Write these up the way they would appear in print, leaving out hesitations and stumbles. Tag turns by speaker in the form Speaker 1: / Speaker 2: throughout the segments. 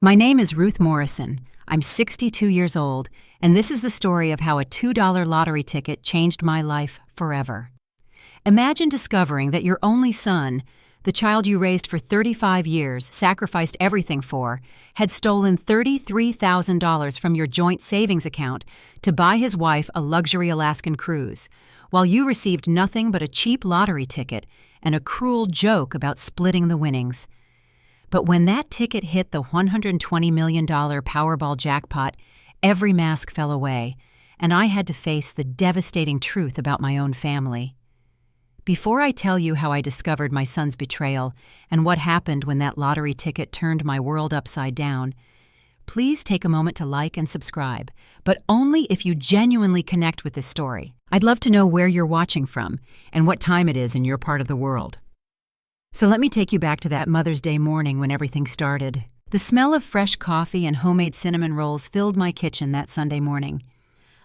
Speaker 1: My name is Ruth Morrison. I'm 62 years old, and this is the story of how a $2 lottery ticket changed my life forever. Imagine discovering that your only son, the child you raised for 35 years, sacrificed everything for, had stolen $33,000 from your joint savings account to buy his wife a luxury Alaskan cruise, while you received nothing but a cheap lottery ticket and a cruel joke about splitting the winnings. But when that ticket hit the $120 million Powerball jackpot, every mask fell away, and I had to face the devastating truth about my own family. Before I tell you how I discovered my son's betrayal and what happened when that lottery ticket turned my world upside down, please take a moment to like and subscribe, but only if you genuinely connect with this story. I'd love to know where you're watching from and what time it is in your part of the world. So let me take you back to that Mother's Day morning when everything started. The smell of fresh coffee and homemade cinnamon rolls filled my kitchen that Sunday morning.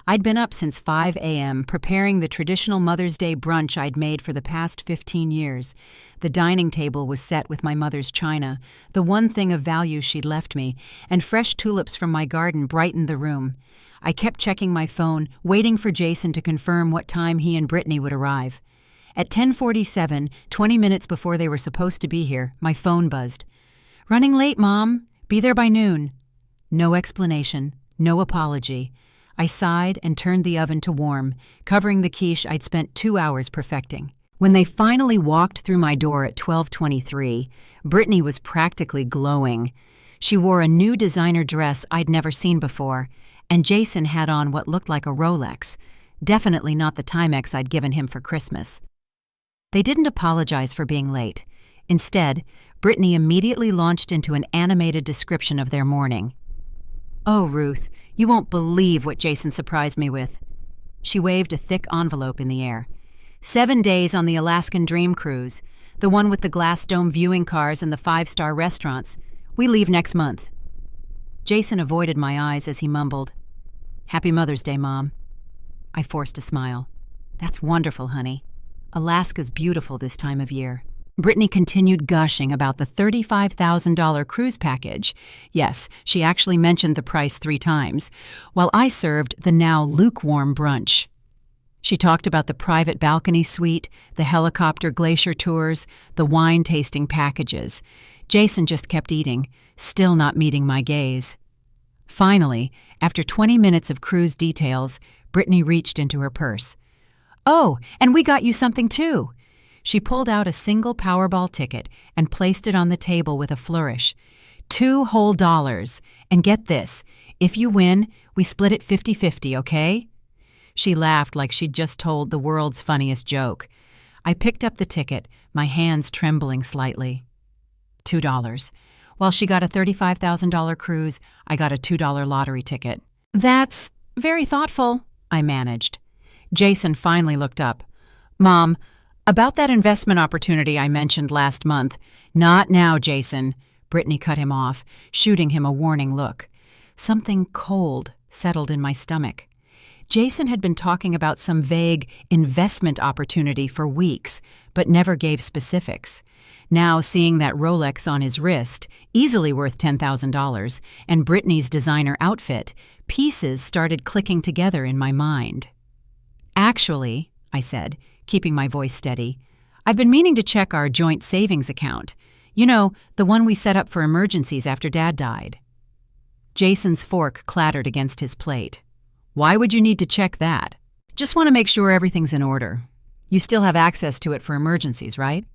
Speaker 1: I'd been up since 5 a.m. preparing the traditional Mother's Day brunch I'd made for the past 15 years. The dining table was set with my mother's china, the one thing of value she'd left me, and fresh tulips from my garden brightened the room. I kept checking my phone, waiting for Jason to confirm what time he and Brittany would arrive. At 10:47, 20 minutes before they were supposed to be here, my phone buzzed. "Running late, Mom. Be there by noon." No explanation, no apology. I sighed and turned the oven to warm, covering the quiche I'd spent 2 hours perfecting. When they finally walked through my door at 12:23, Brittany was practically glowing. She wore a new designer dress I'd never seen before, and Jason had on what looked like a Rolex, definitely not the Timex I'd given him for Christmas. They didn't apologize for being late. Instead, Brittany immediately launched into an animated description of their morning. "Oh, Ruth, you won't believe what Jason surprised me with." She waved a thick envelope in the air. 7 days on the Alaskan Dream Cruise, the one with the glass dome viewing cars and the 5-star restaurants. We leave next month. Jason avoided my eyes as he mumbled, "Happy Mother's Day, Mom." I forced a smile. "That's wonderful, honey. Alaska's beautiful this time of year." Brittany continued gushing about the $35,000 cruise package. Yes, she actually mentioned the price 3 times, while I served the now lukewarm brunch. She talked about the private balcony suite, the helicopter glacier tours, the wine-tasting packages. Jason just kept eating, still not meeting my gaze. Finally, after 20 minutes of cruise details, Brittany reached into her purse. "Oh, and we got you something too." She pulled out a single Powerball ticket and placed it on the table with a flourish. $2 whole, and get this, if you win, we split it 50-50, okay? She laughed like she'd just told the world's funniest joke. I picked up the ticket, my hands trembling slightly. $2. While she got a $35,000 cruise, I got a $2 lottery ticket. "That's very thoughtful," I managed. Jason finally looked up. "Mom, about that investment opportunity I mentioned last month." "Not now, Jason." Brittany cut him off, shooting him a warning look. Something cold settled in my stomach. Jason had been talking about some vague investment opportunity for weeks, but never gave specifics. Now, seeing that Rolex on his wrist, easily worth $10,000, and Brittany's designer outfit, pieces started clicking together in my mind. "Actually," I said, keeping my voice steady, "I've been meaning to check our joint savings account. You know, the one we set up for emergencies after Dad died." Jason's fork clattered against his plate. "Why would you need to check that?" "Just want to make sure everything's in order. You still have access to it for emergencies, right?"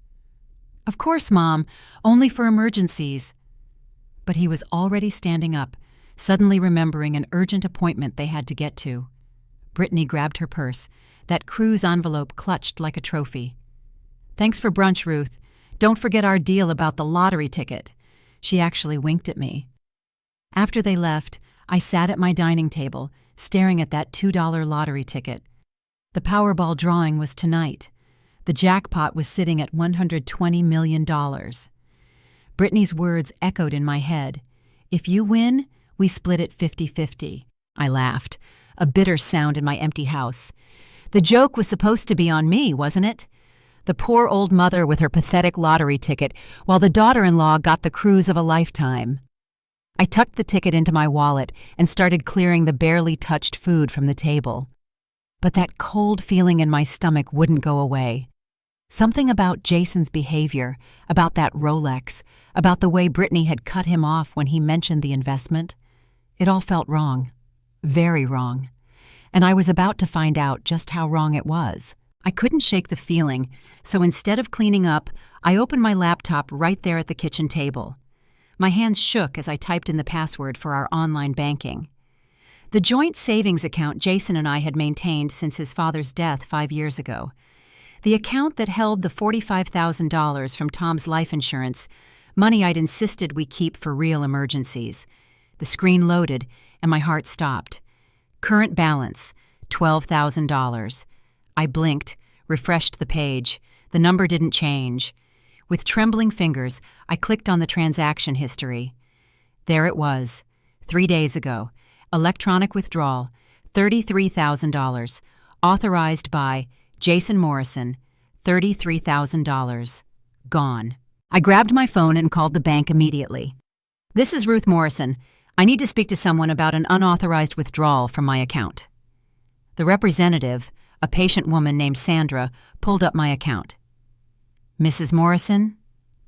Speaker 1: "Of course, Mom. Only for emergencies." But he was already standing up, suddenly remembering an urgent appointment they had to get to. Brittany grabbed her purse, that cruise envelope clutched like a trophy. "Thanks for brunch, Ruth. Don't forget our deal about the lottery ticket." She actually winked at me. After they left, I sat at my dining table, staring at that $2 lottery ticket. The Powerball drawing was tonight. The jackpot was sitting at $120 million. Brittany's words echoed in my head. "If you win, we split it 50-50. I laughed, a bitter sound in my empty house. The joke was supposed to be on me, wasn't it? The poor old mother with her pathetic lottery ticket, while the daughter-in-law got the cruise of a lifetime. I tucked the ticket into my wallet and started clearing the barely touched food from the table. But that cold feeling in my stomach wouldn't go away. Something about Jason's behavior, about that Rolex, about the way Brittany had cut him off when he mentioned the investment, it all felt wrong. Very wrong. And I was about to find out just how wrong it was. I couldn't shake the feeling, so instead of cleaning up, I opened my laptop right there at the kitchen table. My hands shook as I typed in the password for our online banking. The joint savings account Jason and I had maintained since his father's death 5 years ago. The account that held the $45,000 from Tom's life insurance, money I'd insisted we keep for real emergencies. The screen loaded, and my heart stopped. Current balance, $12,000. I blinked, refreshed the page. The number didn't change. With trembling fingers, I clicked on the transaction history. There it was, 3 days ago. Electronic withdrawal, $33,000. Authorized by Jason Morrison, $33,000. Gone. I grabbed my phone and called the bank immediately. "This is Ruth Morrison. I need to speak to someone about an unauthorized withdrawal from my account." The representative, a patient woman named Sandra, pulled up my account. "Mrs. Morrison?"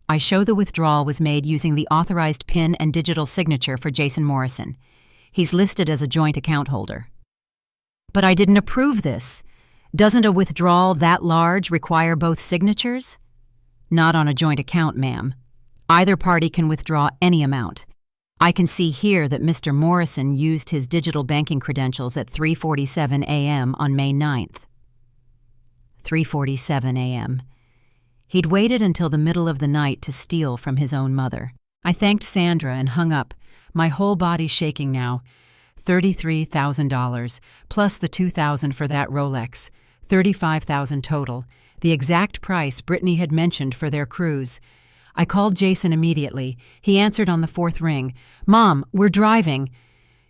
Speaker 1: I show the withdrawal was made using the authorized PIN and digital signature for Jason Morrison. He's listed as a joint account holder. "But I didn't approve this. Doesn't a withdrawal that large require both signatures?" "Not on a joint account, ma'am. Either party can withdraw any amount. I can see here that Mr. Morrison used his digital banking credentials at 3:47 a.m. on May 9th. 3:47 a.m. He'd waited until the middle of the night to steal from his own mother. I thanked Sandra and hung up, my whole body shaking now. $33,000, plus the $2,000 for that Rolex. $35,000 total, the exact price Brittany had mentioned for their cruise. I called Jason immediately. He answered on the 4th ring. "Mom, we're driving."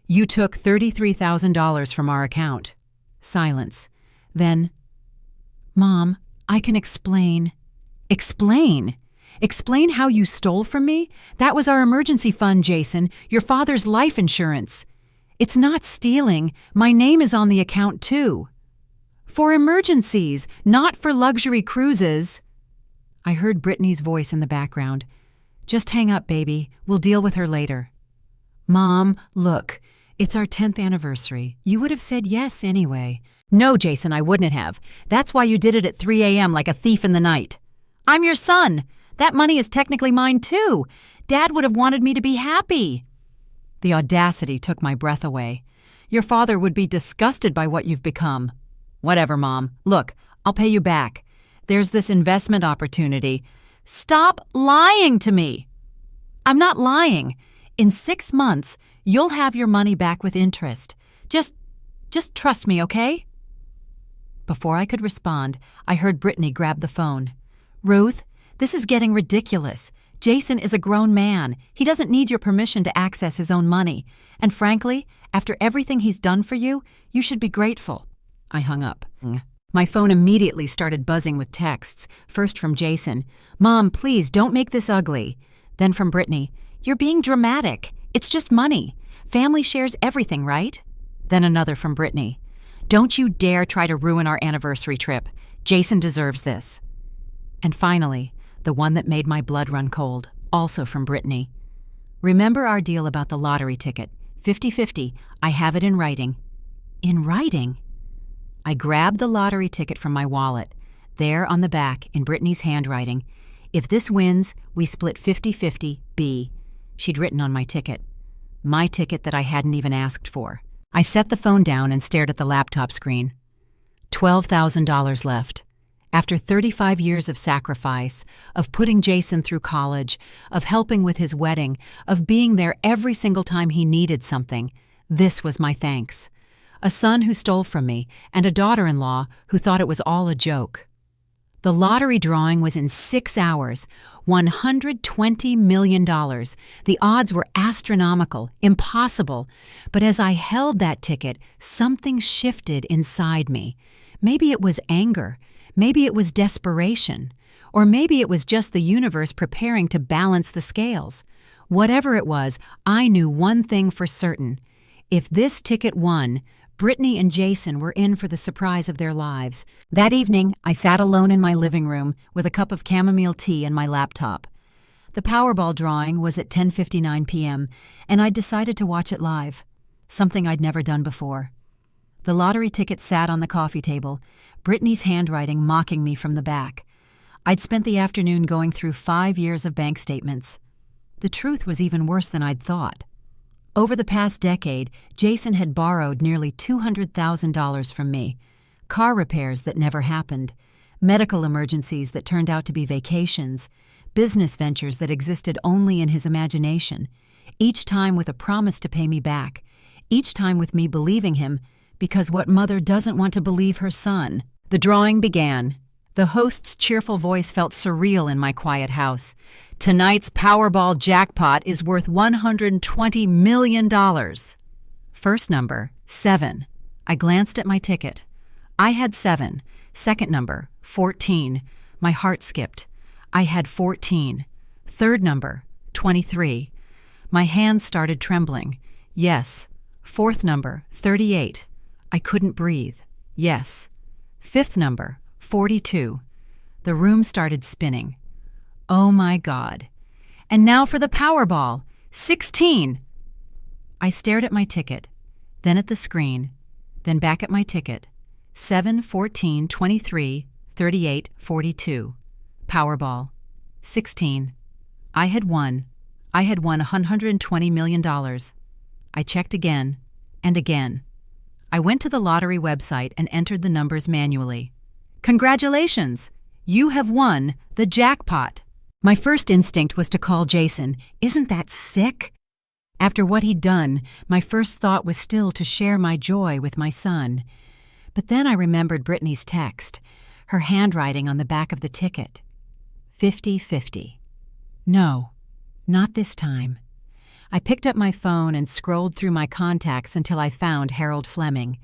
Speaker 1: "You took $33,000 from our account." Silence. Then, "Mom, I can explain." "Explain? Explain how you stole from me? That was our emergency fund, Jason, your father's life insurance." "It's not stealing. My name is on the account, too." "For emergencies, not for luxury cruises." I heard Brittany's voice in the background. "Just hang up, baby. We'll deal with her later." "Mom, look, it's our 10th anniversary. You would have said yes anyway." "No, Jason, I wouldn't have. That's why you did it at 3 a.m. like a thief in the night." "I'm your son. That money is technically mine, too. Dad would have wanted me to be happy." The audacity took my breath away. "Your father would be disgusted by what you've become." "Whatever, Mom. Look, I'll pay you back. There's this investment opportunity." "Stop lying to me." "I'm not lying. In 6 months, you'll have your money back with interest. Just trust me, okay?" Before I could respond, I heard Brittany grab the phone. "Ruth, this is getting ridiculous. Jason is a grown man. He doesn't need your permission to access his own money. And frankly, after everything he's done for you, you should be grateful." I hung up. My phone immediately started buzzing with texts, first from Jason. "Mom, please don't make this ugly." Then from Brittany, "You're being dramatic. It's just money. Family shares everything, right?" Then another from Brittany. "Don't you dare try to ruin our anniversary trip. Jason deserves this." And finally, the one that made my blood run cold, also from Brittany. "Remember our deal about the lottery ticket. 50-50. I have it in writing." In writing? I grabbed the lottery ticket from my wallet. There on the back, in Brittany's handwriting, "If this wins, we split 50-50, B." She'd written on my ticket. My ticket that I hadn't even asked for. I set the phone down and stared at the laptop screen. $12,000 left. After 35 years of sacrifice, of putting Jason through college, of helping with his wedding, of being there every single time he needed something, this was my thanks. A son who stole from me, and a daughter-in-law who thought it was all a joke. The lottery drawing was in 6 hours, $120 million. The odds were astronomical, impossible. But as I held that ticket, something shifted inside me. Maybe it was anger. Maybe it was desperation. Or maybe it was just the universe preparing to balance the scales. Whatever it was, I knew one thing for certain. If this ticket won, Brittany and Jason were in for the surprise of their lives. That evening, I sat alone in my living room with a cup of chamomile tea and my laptop. The Powerball drawing was at 10:59 p.m., and I'd decided to watch it live, something I'd never done before. The lottery ticket sat on the coffee table, Brittany's handwriting mocking me from the back. I'd spent the afternoon going through 5 years of bank statements. The truth was even worse than I'd thought. Over the past decade, Jason had borrowed nearly $200,000 from me. Car repairs that never happened, medical emergencies that turned out to be vacations, business ventures that existed only in his imagination, each time with a promise to pay me back, each time with me believing him, because what mother doesn't want to believe her son? The drawing began. The host's cheerful voice felt surreal in my quiet house. Tonight's Powerball jackpot is worth $120 million. First number, 7. I glanced at my ticket. I had 7. Second number, 14. My heart skipped. I had 14. Third number, 23. My hands started trembling. Yes. Fourth number, 38. I couldn't breathe. Yes. Fifth number, 42. The room started spinning. Oh my God. And now for the Powerball. 16. I stared at my ticket, then at the screen, then back at my ticket. 7, 14, 23, 38, 42. Powerball. 16. I had won. I had won $120 million. I checked again and again. I went to the lottery website and entered the numbers manually. Congratulations! You have won the jackpot. My first instinct was to call Jason. Isn't that sick? After what he'd done, my first thought was still to share my joy with my son. But then I remembered Brittany's text, her handwriting on the back of the ticket. 50-50. No, not this time. I picked up my phone and scrolled through my contacts until I found Harold Fleming.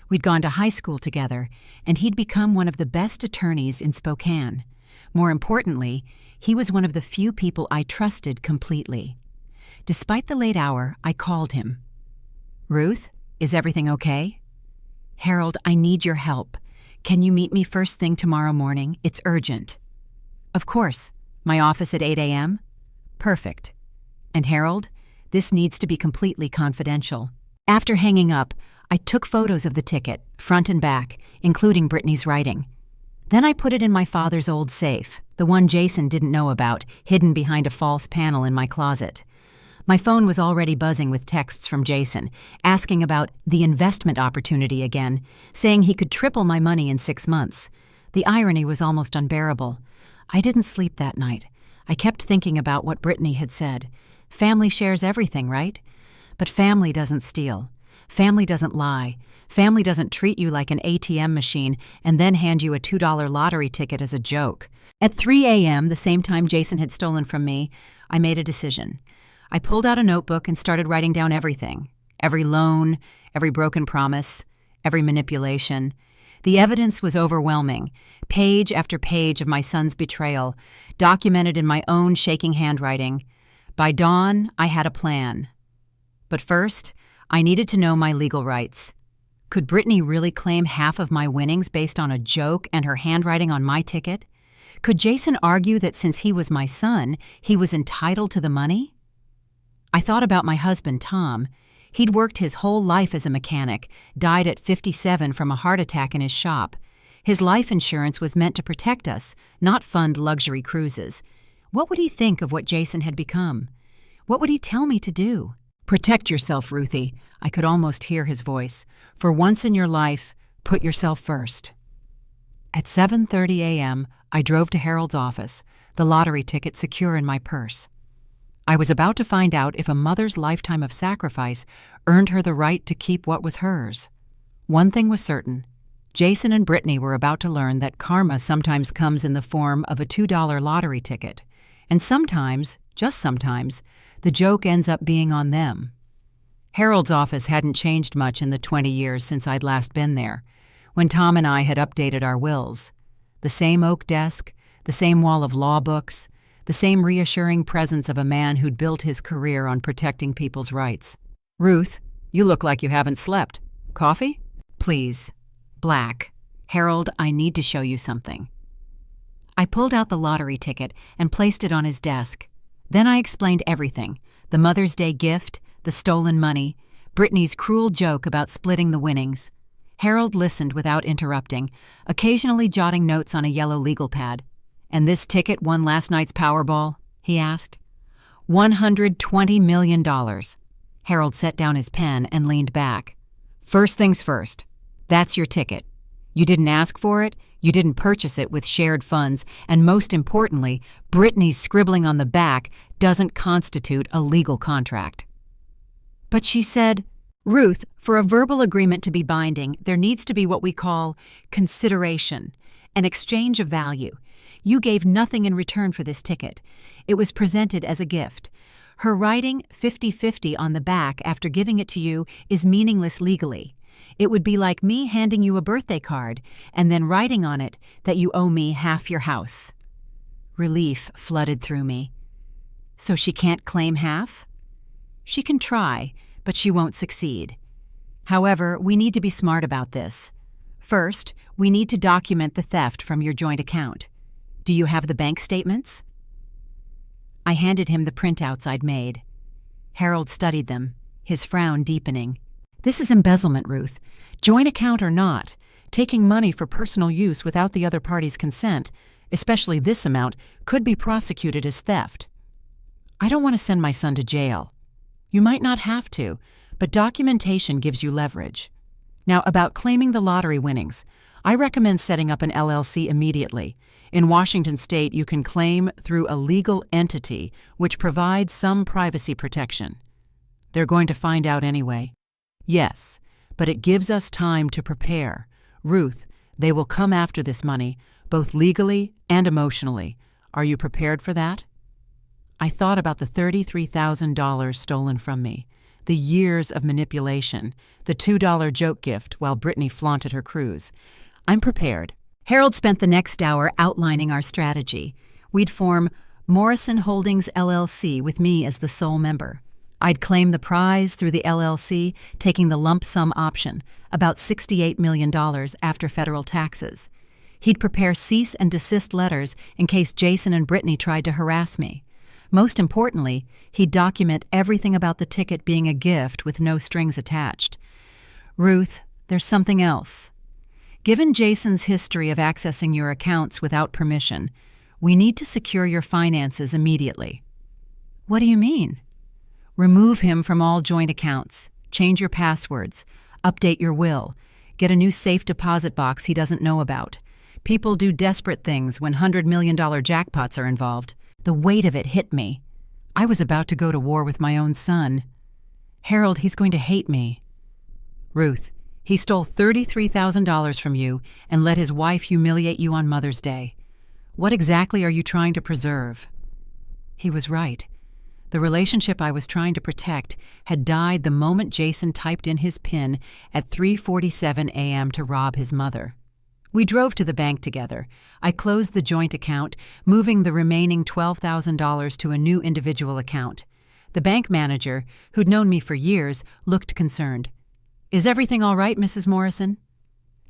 Speaker 1: We'd gone to high school together, and he'd become one of the best attorneys in Spokane. More importantly, he was one of the few people I trusted completely. Despite the late hour, I called him. Ruth, is everything okay? Harold, I need your help. Can you meet me first thing tomorrow morning? It's urgent. Of course. My office at 8 a.m.? Perfect. And Harold, this needs to be completely confidential. After hanging up, I took photos of the ticket, front and back, including Brittany's writing. Then I put it in my father's old safe, the one Jason didn't know about, hidden behind a false panel in my closet. My phone was already buzzing with texts from Jason, asking about the investment opportunity again, saying he could triple my money in 6 months. The irony was almost unbearable. I didn't sleep that night. I kept thinking about what Brittany had said. Family shares everything, right? But family doesn't steal. Family doesn't lie. Family doesn't treat you like an ATM machine and then hand you a $2 lottery ticket as a joke. At 3 a.m., the same time Jason had stolen from me, I made a decision. I pulled out a notebook and started writing down everything. Every loan, every broken promise, every manipulation. The evidence was overwhelming. Page after page of my son's betrayal, documented in my own shaking handwriting. By dawn, I had a plan. But first, I needed to know my legal rights. Could Brittany really claim half of my winnings based on a joke and her handwriting on my ticket? Could Jason argue that since he was my son, he was entitled to the money? I thought about my husband, Tom. He'd worked his whole life as a mechanic, died at 57 from a heart attack in his shop. His life insurance was meant to protect us, not fund luxury cruises. What would he think of what Jason had become? What would he tell me to do? Protect yourself, Ruthie. I could almost hear his voice. For once in your life, put yourself first. At 7:30 a.m., I drove to Harold's office, the lottery ticket secure in my purse. I was about to find out if a mother's lifetime of sacrifice earned her the right to keep what was hers. One thing was certain. Jason and Brittany were about to learn that karma sometimes comes in the form of a $2 lottery ticket. And sometimes, just sometimes, the joke ends up being on them. Harold's office hadn't changed much in the 20 years since I'd last been there, when Tom and I had updated our wills. The same oak desk, the same wall of law books, the same reassuring presence of a man who'd built his career on protecting people's rights. "Ruth, you look like you haven't slept. Coffee?" "Please." "Black. Harold, I need to show you something." I pulled out the lottery ticket and placed it on his desk. Then I explained everything: the Mother's Day gift, the stolen money, Brittany's cruel joke about splitting the winnings. Harold listened without interrupting, occasionally jotting notes on a yellow legal pad. "And this ticket won last night's Powerball?" he asked. $120 million. Harold set down his pen and leaned back. "First things first. That's your ticket. You didn't ask for it, you didn't purchase it with shared funds, and most importantly, Brittany's scribbling on the back doesn't constitute a legal contract." "But she said—" "Ruth, for a verbal agreement to be binding, there needs to be what we call consideration, an exchange of value. You gave nothing in return for this ticket. It was presented as a gift. Her writing 50-50 on the back after giving it to you is meaningless legally. It would be like me handing you a birthday card and then writing on it that you owe me half your house." Relief flooded through me. "So she can't claim half?" "She can try, but she won't succeed. However, we need to be smart about this. First, we need to document the theft from your joint account. Do you have the bank statements?" I handed him the printouts I'd made. Harold studied them, his frown deepening. "This is embezzlement, Ruth. Joint account or not, taking money for personal use without the other party's consent, especially this amount, could be prosecuted as theft. I don't want to send my son to jail. You might not have to, but documentation gives you leverage. Now, about claiming the lottery winnings, I recommend setting up an LLC immediately. In Washington state, you can claim through a legal entity, which provides some privacy protection. They're going to find out anyway." "Yes, but it gives us time to prepare. Ruth, they will come after this money, both legally and emotionally. Are you prepared for that?" I thought about the $33,000 stolen from me, the years of manipulation, the $2 joke gift while Brittany flaunted her cruise. "I'm prepared." Harold spent the next hour outlining our strategy. We'd form Morrison Holdings LLC with me as the sole member. I'd claim the prize through the LLC, taking the lump sum option, about $68 million after federal taxes. He'd prepare cease and desist letters in case Jason and Brittany tried to harass me. Most importantly, he'd document everything about the ticket being a gift with no strings attached. "Ruth, there's something else. Given Jason's history of accessing your accounts without permission, we need to secure your finances immediately." "What do you mean?" "Remove him from all joint accounts, change your passwords, update your will, get a new safe deposit box he doesn't know about. People do desperate things when $100 million jackpots are involved." The weight of it hit me. I was about to go to war with my own son. "Harold, he's going to hate me." "Ruth, he stole $33,000 from you and let his wife humiliate you on Mother's Day. What exactly are you trying to preserve?" He was right. The relationship I was trying to protect had died the moment Jason typed in his PIN at 3:47 a.m. to rob his mother. We drove to the bank together. I closed the joint account, moving the remaining $12,000 to a new individual account. The bank manager, who'd known me for years, looked concerned. "Is everything all right, Mrs. Morrison?"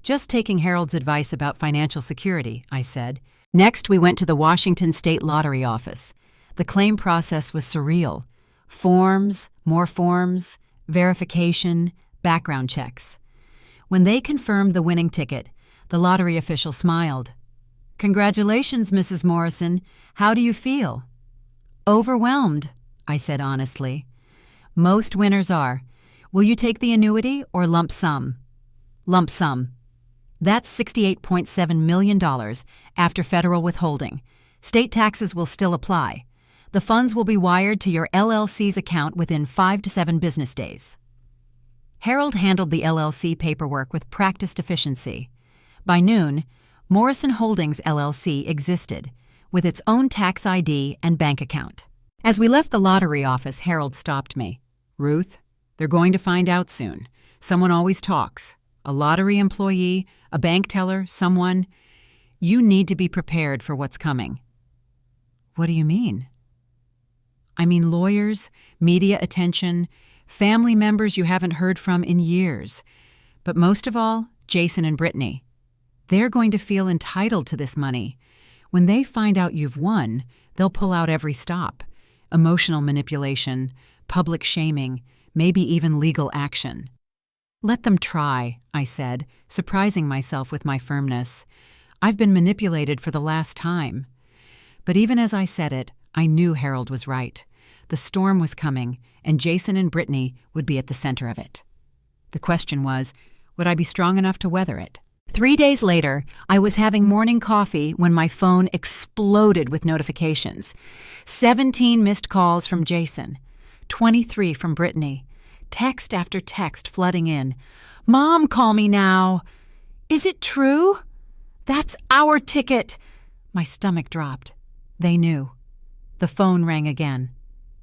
Speaker 1: "Just taking Harold's advice about financial security," I said. Next, we went to the Washington State Lottery office. The claim process was surreal. Forms, more forms, verification, background checks. When they confirmed the winning ticket, the lottery official smiled. "Congratulations, Mrs. Morrison. How do you feel?" "Overwhelmed," I said honestly. "Most winners are. Will you take the annuity or lump sum?" "Lump sum. That's $68.7 million after federal withholding. State taxes will still apply. The funds will be wired to your LLC's account within 5 to 7 business days." Harold handled the LLC paperwork with practiced efficiency. By noon, Morrison Holdings LLC existed, with its own tax ID and bank account. As we left the lottery office, Harold stopped me. "Ruth, they're going to find out soon. Someone always talks. A lottery employee, a bank teller, someone. You need to be prepared for what's coming." What do you mean? I mean lawyers, media attention, family members you haven't heard from in years. But most of all, Jason and Brittany. They're going to feel entitled to this money. When they find out you've won, they'll pull out every stop. Emotional manipulation, public shaming, maybe even legal action. Let them try, I said, surprising myself with my firmness. I've been manipulated for the last time. But even as I said it, I knew Harold was right. The storm was coming, and Jason and Brittany would be at the center of it. The question was, would I be strong enough to weather it? 3 days later, I was having morning coffee when my phone exploded with notifications. 17 missed calls from Jason, 23 from Brittany. Text after text flooding in. Mom, call me now. Is it true? That's our ticket. My stomach dropped. They knew. The phone rang again.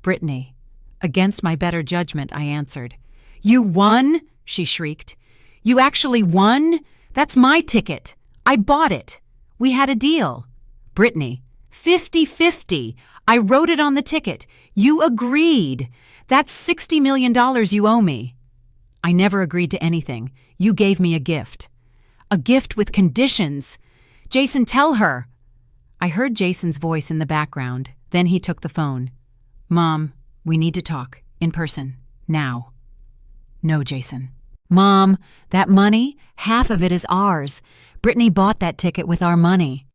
Speaker 1: Brittany. Against my better judgment, I answered. You won? She shrieked. You actually won? That's my ticket. I bought it. We had a deal. Brittany. 50-50. I wrote it on the ticket. You agreed. That's $60 million you owe me. I never agreed to anything. You gave me a gift. A gift with conditions. Jason, tell her. I heard Jason's voice in the background. Then he took the phone. Mom, we need to talk. In person. Now. No, Jason. Mom, that money, half of it is ours. Brittany bought that ticket with our money.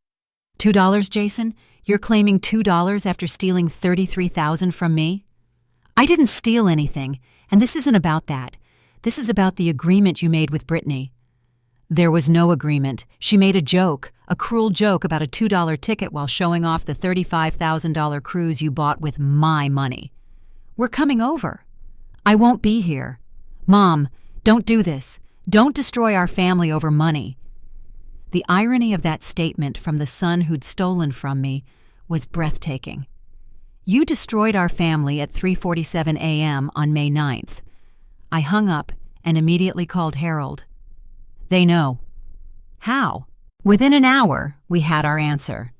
Speaker 1: $2, Jason? You're claiming $2 after stealing $33,000 from me? I didn't steal anything, and this isn't about that. This is about the agreement you made with Brittany. There was no agreement. She made a joke, a cruel joke about a $2 ticket while showing off the $35,000 cruise you bought with my money. We're coming over. I won't be here. Mom, don't do this. Don't destroy our family over money. The irony of that statement from the son who'd stolen from me was breathtaking. You destroyed our family at 3:47 a.m. on May 9th. I hung up and immediately called Harold. They know. How? Within an hour, we had our answer.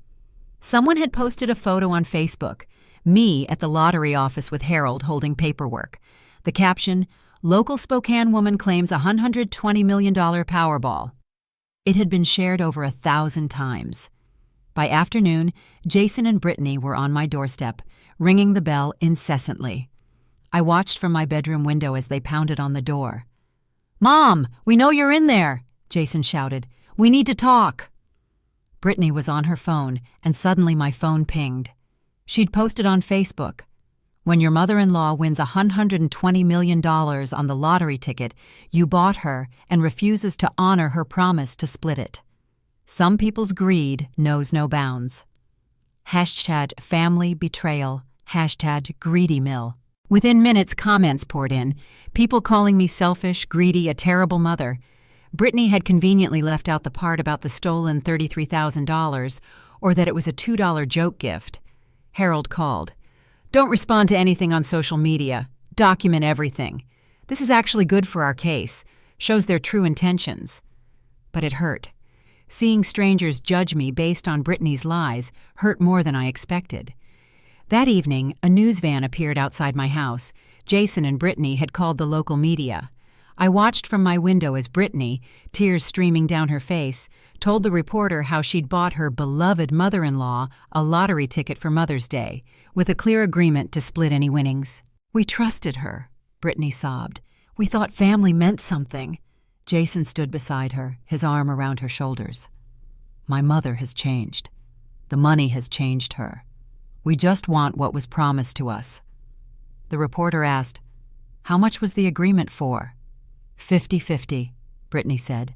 Speaker 1: Someone had posted a photo on Facebook, me at the lottery office with Harold holding paperwork. The caption, Local Spokane woman claims $120 million Powerball. It had been shared over 1,000 times. By afternoon, Jason and Brittany were on my doorstep, ringing the bell incessantly. I watched from my bedroom window as they pounded on the door. Mom, we know you're in there, Jason shouted. We need to talk. Brittany was on her phone, and suddenly my phone pinged. She'd posted on Facebook. When your mother-in-law wins $120 million on the lottery ticket you bought her and refuses to honor her promise to split it. Some people's greed knows no bounds. Hashtag family betrayal. Hashtag greedy mill. Within minutes, comments poured in, people calling me selfish, greedy, a terrible mother. Brittany had conveniently left out the part about the stolen $33,000 or that it was a $2 joke gift. Harold called. Don't respond to anything on social media. Document everything. This is actually good for our case. Shows their true intentions. But it hurt. Seeing strangers judge me based on Brittany's lies hurt more than I expected. That evening, a news van appeared outside my house. Jason and Brittany had called the local media. I watched from my window as Brittany, tears streaming down her face, told the reporter how she'd bought her beloved mother-in-law a lottery ticket for Mother's Day, with a clear agreement to split any winnings. We trusted her, Brittany sobbed. We thought family meant something. Jason stood beside her, his arm around her shoulders. My mother has changed. The money has changed her. We just want what was promised to us. The reporter asked, how much was the agreement for? 50-50, Brittany said.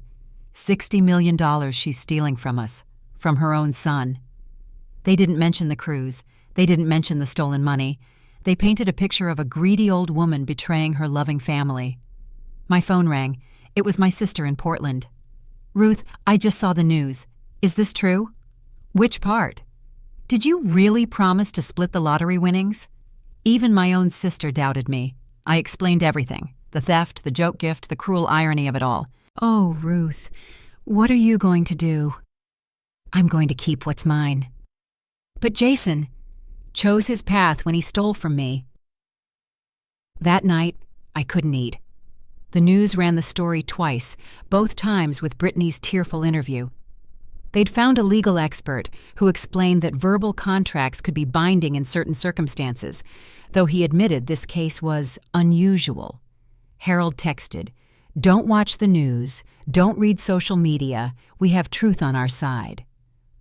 Speaker 1: $60 million she's stealing from us, from her own son. They didn't mention the cruise. They didn't mention the stolen money. They painted a picture of a greedy old woman betraying her loving family. My phone rang. It was my sister in Portland. Ruth, I just saw the news. Is this true? Which part? Did you really promise to split the lottery winnings? Even my own sister doubted me. I explained everything. The theft, the joke gift, the cruel irony of it all. Oh, Ruth, what are you going to do? I'm going to keep what's mine. But Jason, chose his path when he stole from me. That night, I couldn't eat. The news ran the story twice, both times with Brittany's tearful interview. They'd found a legal expert who explained that verbal contracts could be binding in certain circumstances, though he admitted this case was unusual. Harold texted, "Don't watch the news, don't read social media, we have truth on our side."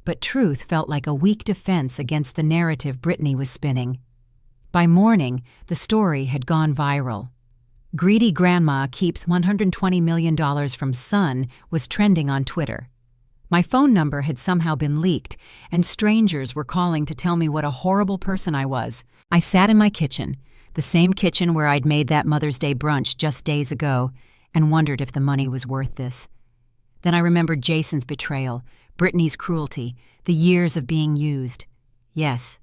Speaker 1: But truth felt like a weak defense against the narrative Brittany was spinning. By morning, the story had gone viral. "Greedy Grandma Keeps $120 million from Son" was trending on Twitter. My phone number had somehow been leaked, and strangers were calling to tell me what a horrible person I was. I sat in my kitchen, the same kitchen where I'd made that Mother's Day brunch just days ago, and wondered if the money was worth this. Then I remembered Jason's betrayal, Brittany's cruelty, the years of being used. Yes,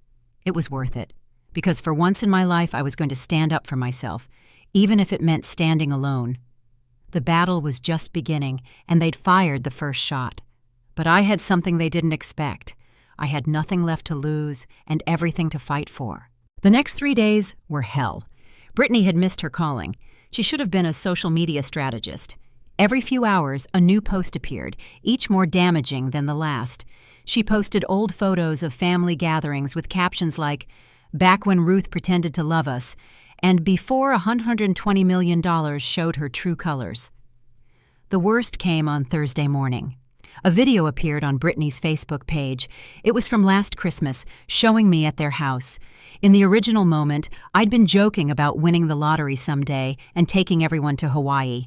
Speaker 1: it was worth it, because for once in my life I was going to stand up for myself, even if it meant standing alone. The battle was just beginning, and they'd fired the first shot. But I had something they didn't expect. I had nothing left to lose and everything to fight for. The next 3 days were hell. Brittany had missed her calling. She should have been a social media strategist. Every few hours, a new post appeared, each more damaging than the last. She posted old photos of family gatherings with captions like, "Back when Ruth pretended to love us," and "Before $120 million showed her true colors." The worst came on Thursday morning. A video appeared on Brittany's Facebook page. It was from last Christmas, showing me at their house. In the original moment, I'd been joking about winning the lottery someday and taking everyone to Hawaii.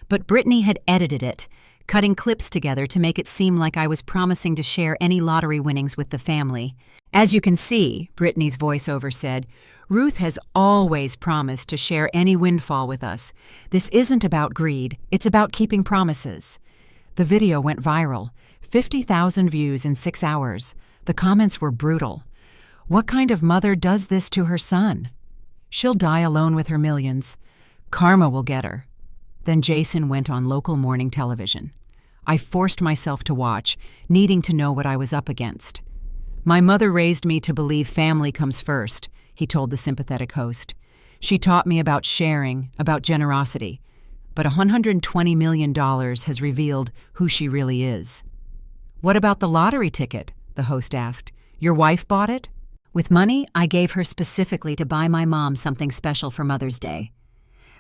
Speaker 1: But Brittany had edited it, cutting clips together to make it seem like I was promising to share any lottery winnings with the family. "As you can see," Brittany's voiceover said, "Ruth has always promised to share any windfall with us. This isn't about greed, it's about keeping promises." The video went viral, 50,000 views in 6 hours. The comments were brutal. "What kind of mother does this to her son? She'll die alone with her millions. Karma will get her." Then Jason went on local morning television. I forced myself to watch, needing to know what I was up against. "My mother raised me to believe family comes first," he told the sympathetic host. "She taught me about sharing, about generosity. But $120 million has revealed who she really is." "What about the lottery ticket?" the host asked. "Your wife bought it?" "With money I gave her specifically to buy my mom something special for Mother's Day.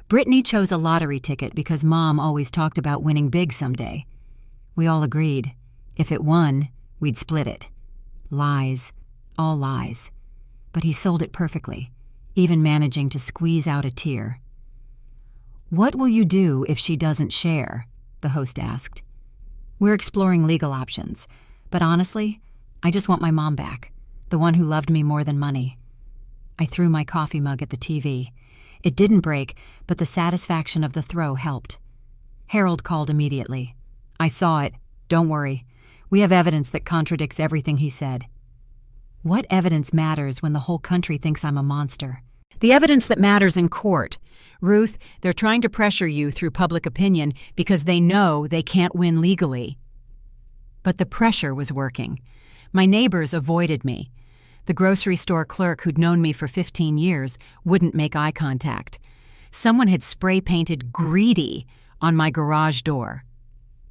Speaker 1: Brittany chose a lottery ticket because Mom always talked about winning big someday. We all agreed. If it won, we'd split it. Lies, all lies. But he sold it perfectly, even managing to squeeze out a tear." "What will you do if she doesn't share?" the host asked. "We're exploring legal options, but honestly, I just want my mom back, the one who loved me more than money." I threw my coffee mug at the TV. It didn't break, but the satisfaction of the throw helped. Harold called immediately. "I saw it. Don't worry. We have evidence that contradicts everything he said." "What evidence matters when the whole country thinks I'm a monster?" "The evidence that matters in court. Ruth, they're trying to pressure you through public opinion because they know they can't win legally." But the pressure was working. My neighbors avoided me. The grocery store clerk who'd known me for 15 years wouldn't make eye contact. Someone had spray-painted "greedy" on my garage door.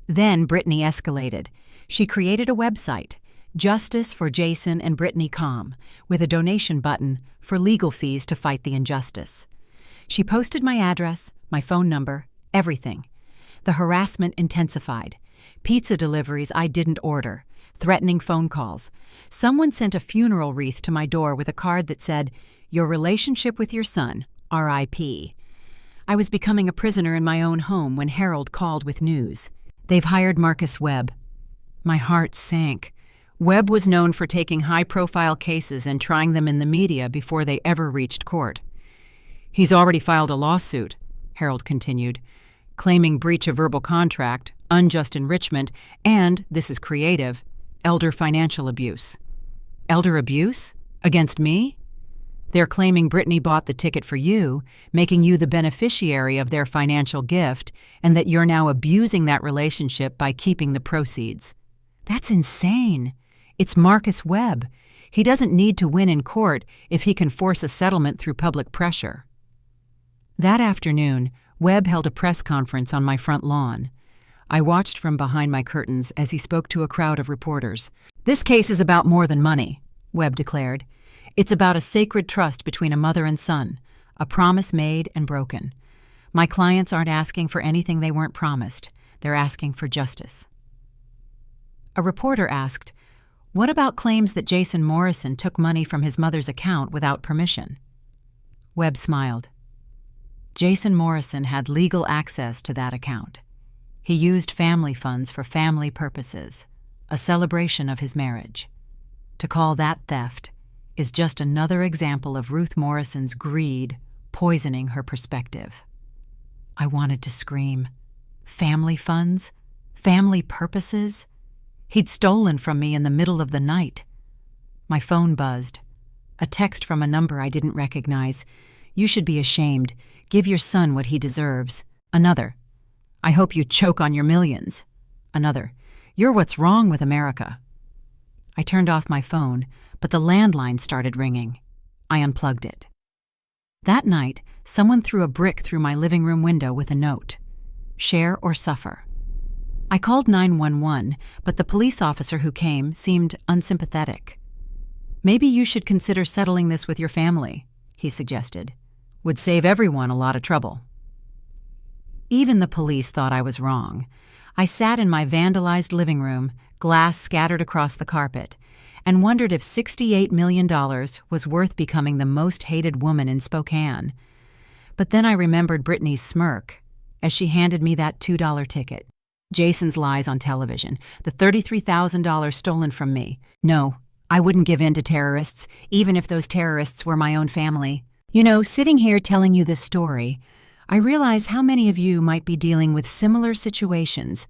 Speaker 1: Then Brittany escalated. She created a website, Justice for Jason and Brittany.com, with a donation button for legal fees to fight the injustice. She posted my address, my phone number, everything. The harassment intensified. Pizza deliveries I didn't order, threatening phone calls. Someone sent a funeral wreath to my door with a card that said, "Your relationship with your son, R.I.P." I was becoming a prisoner in my own home when Harold called with news. "They've hired Marcus Webb." My heart sank. Webb was known for taking high-profile cases and trying them in the media before they ever reached court. "He's already filed a lawsuit," Harold continued, "claiming breach of verbal contract, unjust enrichment, and, this is creative, elder financial abuse." "Elder abuse? Against me?" "They're claiming Brittany bought the ticket for you, making you the beneficiary of their financial gift, and that you're now abusing that relationship by keeping the proceeds." "That's insane. It's Marcus Webb. He doesn't need to win in court if he can force a settlement through public pressure. That afternoon, Webb held a press conference on my front lawn. I watched from behind my curtains as he spoke to a crowd of reporters. "This case is about more than money," Webb declared. "It's about a sacred trust between a mother and son, a promise made and broken. My clients aren't asking for anything they weren't promised. They're asking for justice." A reporter asked, "What about claims that Jason Morrison took money from his mother's account without permission?" Webb smiled. Jason Morrison had legal access to that account. He used family funds for family purposes, a celebration of his marriage. To call that theft is just another example of Ruth Morrison's greed poisoning her perspective. I wanted to scream. Family funds? Family purposes? He'd stolen from me in the middle of the night. My phone buzzed. A text from a number I didn't recognize. "You should be ashamed. Give your son what he deserves." Another. "I hope you choke on your millions." Another. "You're what's wrong with America." I turned off my phone, but the landline started ringing. I unplugged it. That night, someone threw a brick through my living room window with a note. "Share or suffer." I called 911, but the police officer who came seemed unsympathetic. "Maybe you should consider settling this with your family," he suggested. "Would save everyone a lot of trouble." Even the police thought I was wrong. I sat in my vandalized living room, glass scattered across the carpet, and wondered if $68 million was worth becoming the most hated woman in Spokane. But then I remembered Brittany's smirk as she handed me that $2 ticket. Jason's lies on television, the $33,000 stolen from me. No, I wouldn't give in to terrorists, even if those terrorists were my own family. You know, sitting here telling you this story, I realize how many of you might be dealing with similar situations,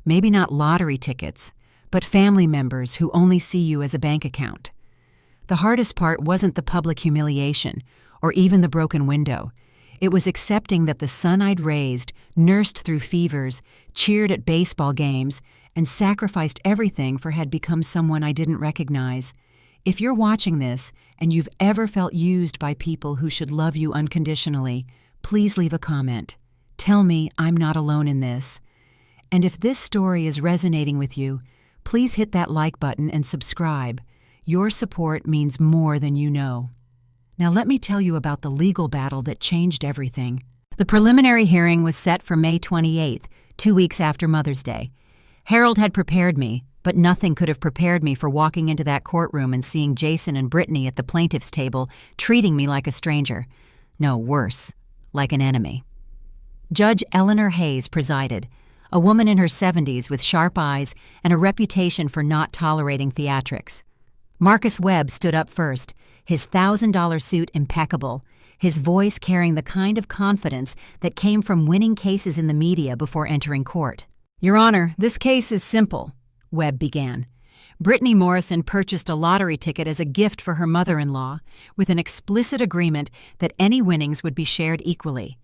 Speaker 1: maybe not lottery tickets, but family members who only see you as a bank account. The hardest part wasn't the public humiliation or even the broken window. It was accepting that the son I'd raised, nursed through fevers, cheered at baseball games, and sacrificed everything for had become someone I didn't recognize. If you're watching this and you've ever felt used by people who should love you unconditionally, please leave a comment. Tell me I'm not alone in this. And if this story is resonating with you, please hit that like button and subscribe. Your support means more than you know. Now let me tell you about the legal battle that changed everything. The preliminary hearing was set for May 28th, 2 weeks after Mother's Day. Harold had prepared me, but nothing could have prepared me for walking into that courtroom and seeing Jason and Brittany at the plaintiff's table, treating me like a stranger. No, worse, like an enemy. Judge Eleanor Hayes presided, a woman in her 70s with sharp eyes and a reputation for not tolerating theatrics. Marcus Webb stood up first, his $1,000 suit impeccable, his voice carrying the kind of confidence that came from winning cases in the media before entering court. "Your Honor, this case is simple," Webb began. "Brittany Morrison purchased a lottery ticket as a gift for her mother-in-law, with an explicit agreement that any winnings would be shared equally.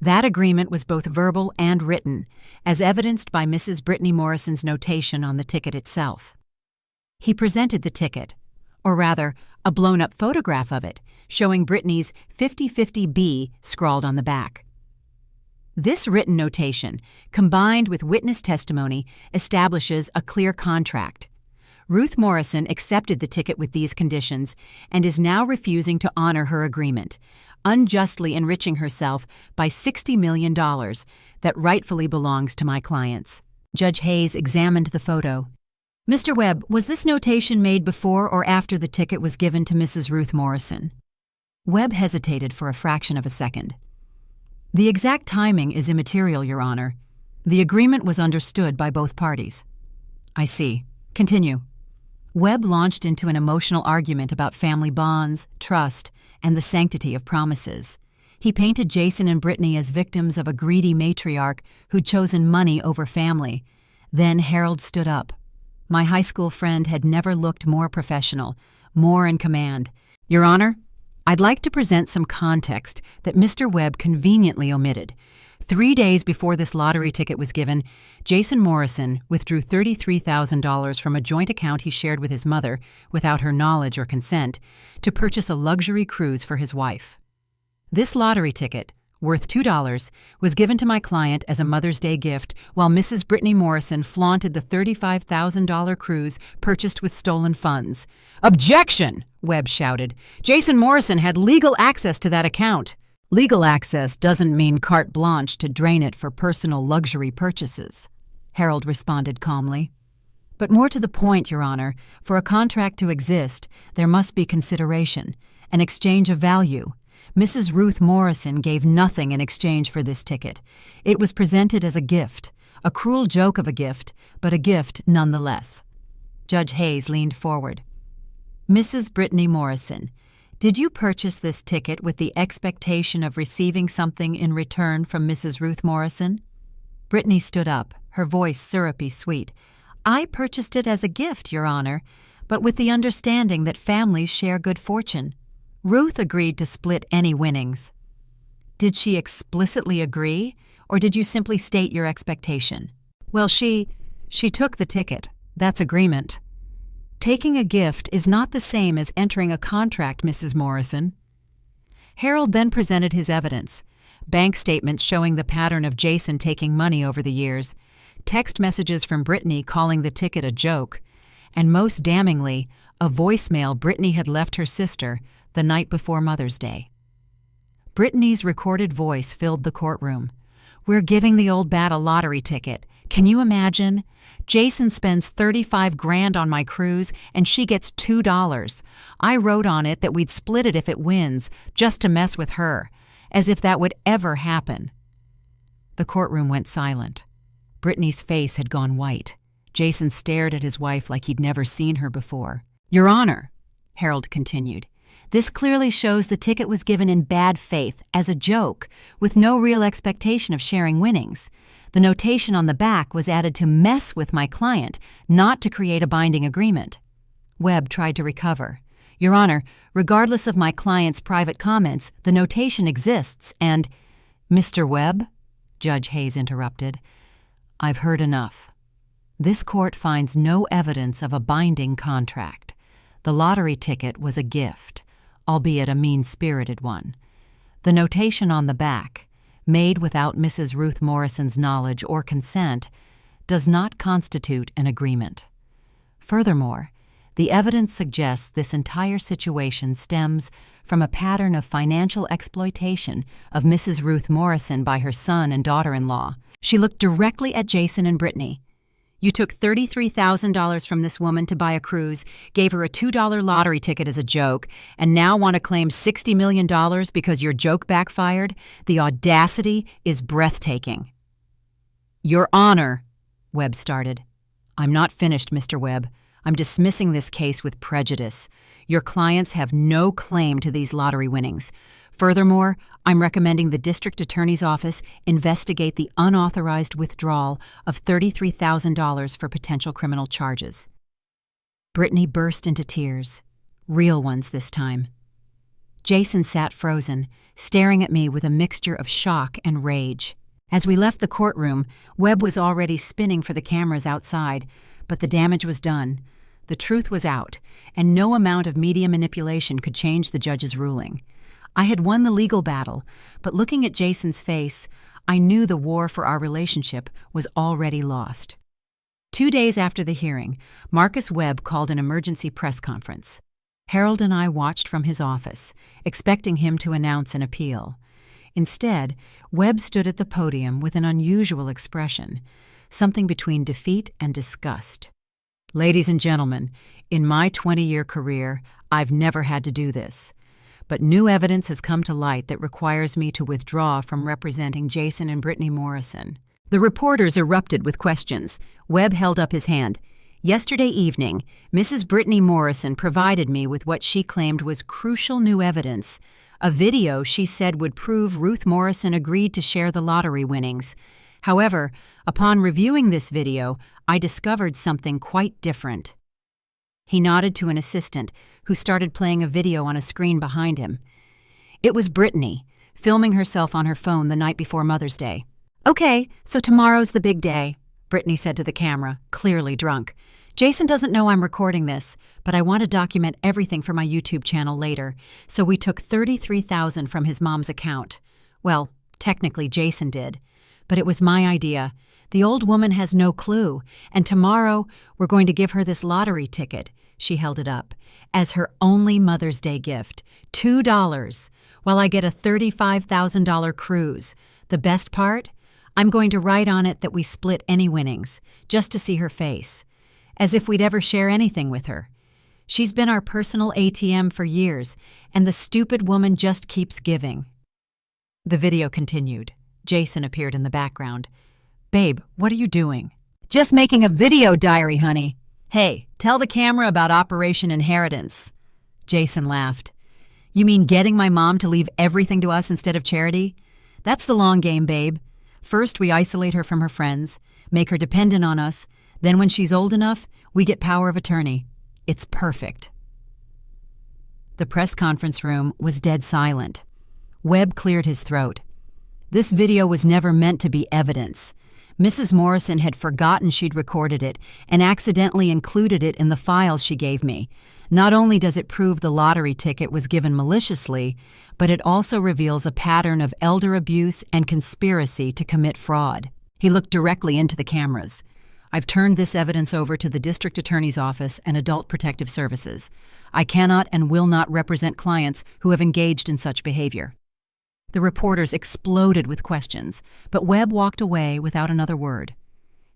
Speaker 1: That agreement was both verbal and written, as evidenced by Mrs. Brittany Morrison's notation on the ticket itself." He presented the ticket, or rather, a blown-up photograph of it, showing Brittany's 50/50B scrawled on the back. This written notation, combined with witness testimony, establishes a clear contract. Ruth Morrison accepted the ticket with these conditions and is now refusing to honor her agreement, unjustly enriching herself by $60 million that rightfully belongs to my clients. Judge Hayes examined the photo. "Mr. Webb, was this notation made before or after the ticket was given to Mrs. Ruth Morrison?" Webb hesitated for a fraction of a second. "The exact timing is immaterial, Your Honor. The agreement was understood by both parties." "I see. Continue." Webb launched into an emotional argument about family bonds, trust, and the sanctity of promises. He painted Jason and Brittany as victims of a greedy matriarch who'd chosen money over family. Then Harold stood up. My high school friend had never looked more professional, more in command. "Your Honor, I'd like to present some context that Mr. Webb conveniently omitted. 3 days before this lottery ticket was given, Jason Morrison withdrew $33,000 from a joint account he shared with his mother, without her knowledge or consent, to purchase a luxury cruise for his wife. This lottery ticket, worth $2, was given to my client as a Mother's Day gift, while Mrs. Brittany Morrison flaunted the $35,000 cruise purchased with stolen funds. "Objection!" Webb shouted. "Jason Morrison had legal access to that account." "Legal access doesn't mean carte blanche to drain it for personal luxury purchases," Harold responded calmly. "But more to the point, Your Honor, for a contract to exist, there must be consideration, an exchange of value. Mrs. Ruth Morrison gave nothing in exchange for this ticket. It was presented as a gift, a cruel joke of a gift, but a gift nonetheless." Judge Hayes leaned forward. "Mrs. Brittany Morrison, did you purchase this ticket with the expectation of receiving something in return from Mrs. Ruth Morrison?" Brittany stood up, her voice syrupy sweet. "I purchased it as a gift, Your Honor, but with the understanding that families share good fortune. Ruth agreed to split any winnings." "Did she explicitly agree, or did you simply state your expectation?" "Well, she took the ticket. That's agreement." "Taking a gift is not the same as entering a contract, Mrs. Morrison." Harold then presented his evidence: bank statements showing the pattern of Jason taking money over the years, text messages from Brittany calling the ticket a joke, and most damningly, a voicemail Brittany had left her sister the night before Mother's Day. Brittany's recorded voice filled the courtroom. "We're giving the old bat a lottery ticket. Can you imagine? Jason spends $35,000 on my cruise, and she gets $2. I wrote on it that we'd split it if it wins, just to mess with her. As if that would ever happen." The courtroom went silent. Brittany's face had gone white. Jason stared at his wife like he'd never seen her before. "Your Honor," Harold continued, "this clearly shows the ticket was given in bad faith, as a joke, with no real expectation of sharing winnings. The notation on the back was added to mess with my client, not to create a binding agreement." Webb tried to recover. "Your Honor, regardless of my client's private comments, the notation exists and—" "Mr. Webb?" Judge Hayes interrupted. "I've heard enough. This court finds no evidence of a binding contract. The lottery ticket was a gift, albeit a mean-spirited one. The notation on the back, made without Mrs. Ruth Morrison's knowledge or consent, does not constitute an agreement. Furthermore, the evidence suggests this entire situation stems from a pattern of financial exploitation of Mrs. Ruth Morrison by her son and daughter-in-law." She looked directly at Jason and Brittany. "You took $33,000 from this woman to buy a cruise, gave her a $2 lottery ticket as a joke, and now want to claim $60 million because your joke backfired? The audacity is breathtaking." "Your Honor," Webb started. "I'm not finished, Mr. Webb. I'm dismissing this case with prejudice. Your clients have no claim to these lottery winnings. Furthermore, I'm recommending the District Attorney's Office investigate the unauthorized withdrawal of $33,000 for potential criminal charges." Brittany burst into tears, real ones this time. Jason sat frozen, staring at me with a mixture of shock and rage. As we left the courtroom, Webb was already spinning for the cameras outside, but the damage was done. The truth was out, and no amount of media manipulation could change the judge's ruling. I had won the legal battle, but looking at Jason's face, I knew the war for our relationship was already lost. 2 days after the hearing, Marcus Webb called an emergency press conference. Harold and I watched from his office, expecting him to announce an appeal. Instead, Webb stood at the podium with an unusual expression, something between defeat and disgust. "Ladies and gentlemen, in my 20-year career, I've never had to do this. But new evidence has come to light that requires me to withdraw from representing Jason and Brittany Morrison." The reporters erupted with questions. Webb held up his hand. "Yesterday evening, Mrs. Brittany Morrison provided me with what she claimed was crucial new evidence, a video she said would prove Ruth Morrison agreed to share the lottery winnings. However, upon reviewing this video, I discovered something quite different." He nodded to an assistant, who started playing a video on a screen behind him. It was Brittany, filming herself on her phone the night before Mother's Day. Okay, so tomorrow's the big day, Brittany said to the camera, clearly drunk. Jason doesn't know I'm recording this, but I want to document everything for my YouTube channel later, so we took $33,000 from his mom's account. Well, technically Jason did, but it was my idea. The old woman has no clue, and tomorrow we're going to give her this lottery ticket. She held it up as her only Mother's Day gift, $2, while I get a $35,000 cruise. The best part? I'm going to write on it that we split any winnings, just to see her face, as if we'd ever share anything with her. She's been our personal ATM for years, and the stupid woman just keeps giving. The video continued. Jason appeared in the background. Babe, what are you doing? Just making a video diary, honey. Hey, tell the camera about Operation Inheritance. Jason laughed. You mean getting my mom to leave everything to us instead of charity? That's the long game, babe. First, we isolate her from her friends, make her dependent on us. Then when she's old enough, we get power of attorney. It's perfect. The press conference room was dead silent. Webb cleared his throat. This video was never meant to be evidence. Mrs. Morrison had forgotten she'd recorded it and accidentally included it in the files she gave me. Not only does it prove the lottery ticket was given maliciously, but it also reveals a pattern of elder abuse and conspiracy to commit fraud. He looked directly into the cameras. I've turned this evidence over to the District Attorney's Office and Adult Protective Services. I cannot and will not represent clients who have engaged in such behavior. The reporters exploded with questions, but Webb walked away without another word.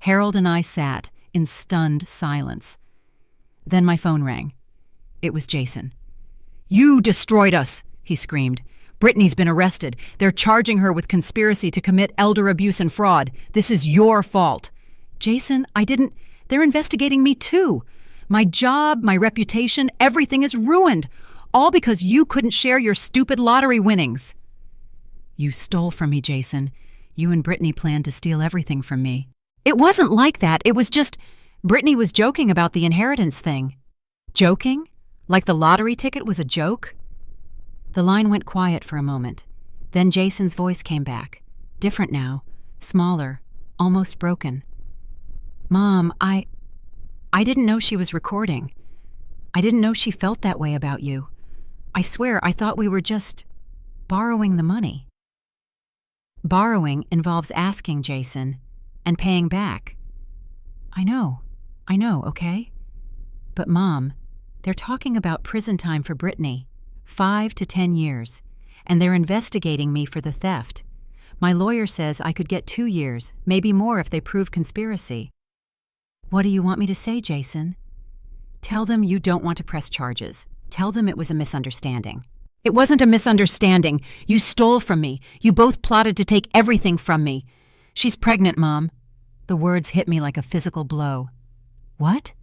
Speaker 1: Harold and I sat in stunned silence. Then my phone rang. It was Jason. You destroyed us, he screamed. Brittany's been arrested. They're charging her with conspiracy to commit elder abuse and fraud. This is your fault. Jason, I didn't. They're investigating me too. My job, my reputation, everything is ruined. All because you couldn't share your stupid lottery winnings. You stole from me, Jason. You and Brittany planned to steal everything from me. It wasn't like that. It was just, Brittany was joking about the inheritance thing. Joking? Like the lottery ticket was a joke? The line went quiet for a moment. Then Jason's voice came back. Different now. Smaller. Almost broken. Mom, I didn't know she was recording. I didn't know she felt that way about you. I swear, I thought we were just borrowing the money. Borrowing involves asking, Jason, and paying back. I know, okay? But Mom, they're talking about prison time for Brittany, 5 to 10 years, and they're investigating me for the theft. My lawyer says I could get 2 years, maybe more if they prove conspiracy. What do you want me to say, Jason? Tell them you don't want to press charges. Tell them it was a misunderstanding. It wasn't a misunderstanding. You stole from me. You both plotted to take everything from me. She's pregnant, Mom. The words hit me like a physical blow. What?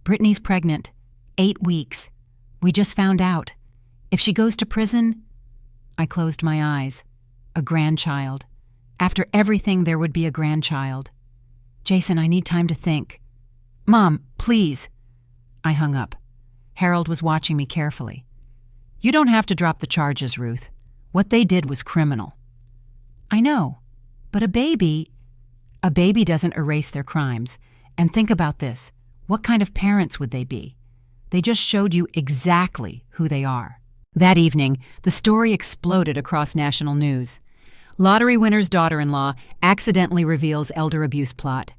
Speaker 1: Brittany's pregnant. 8 weeks. We just found out. If she goes to prison... I closed my eyes. A grandchild. After everything, there would be a grandchild. Jason, I need time to think. Mom, please. I hung up. Harold was watching me carefully. You don't have to drop the charges, Ruth. What they did was criminal. I know, but a baby doesn't erase their crimes. And think about this. What kind of parents would they be? They just showed you exactly who they are. That evening, the story exploded across national news. Lottery winner's daughter-in-law accidentally reveals elder abuse plot.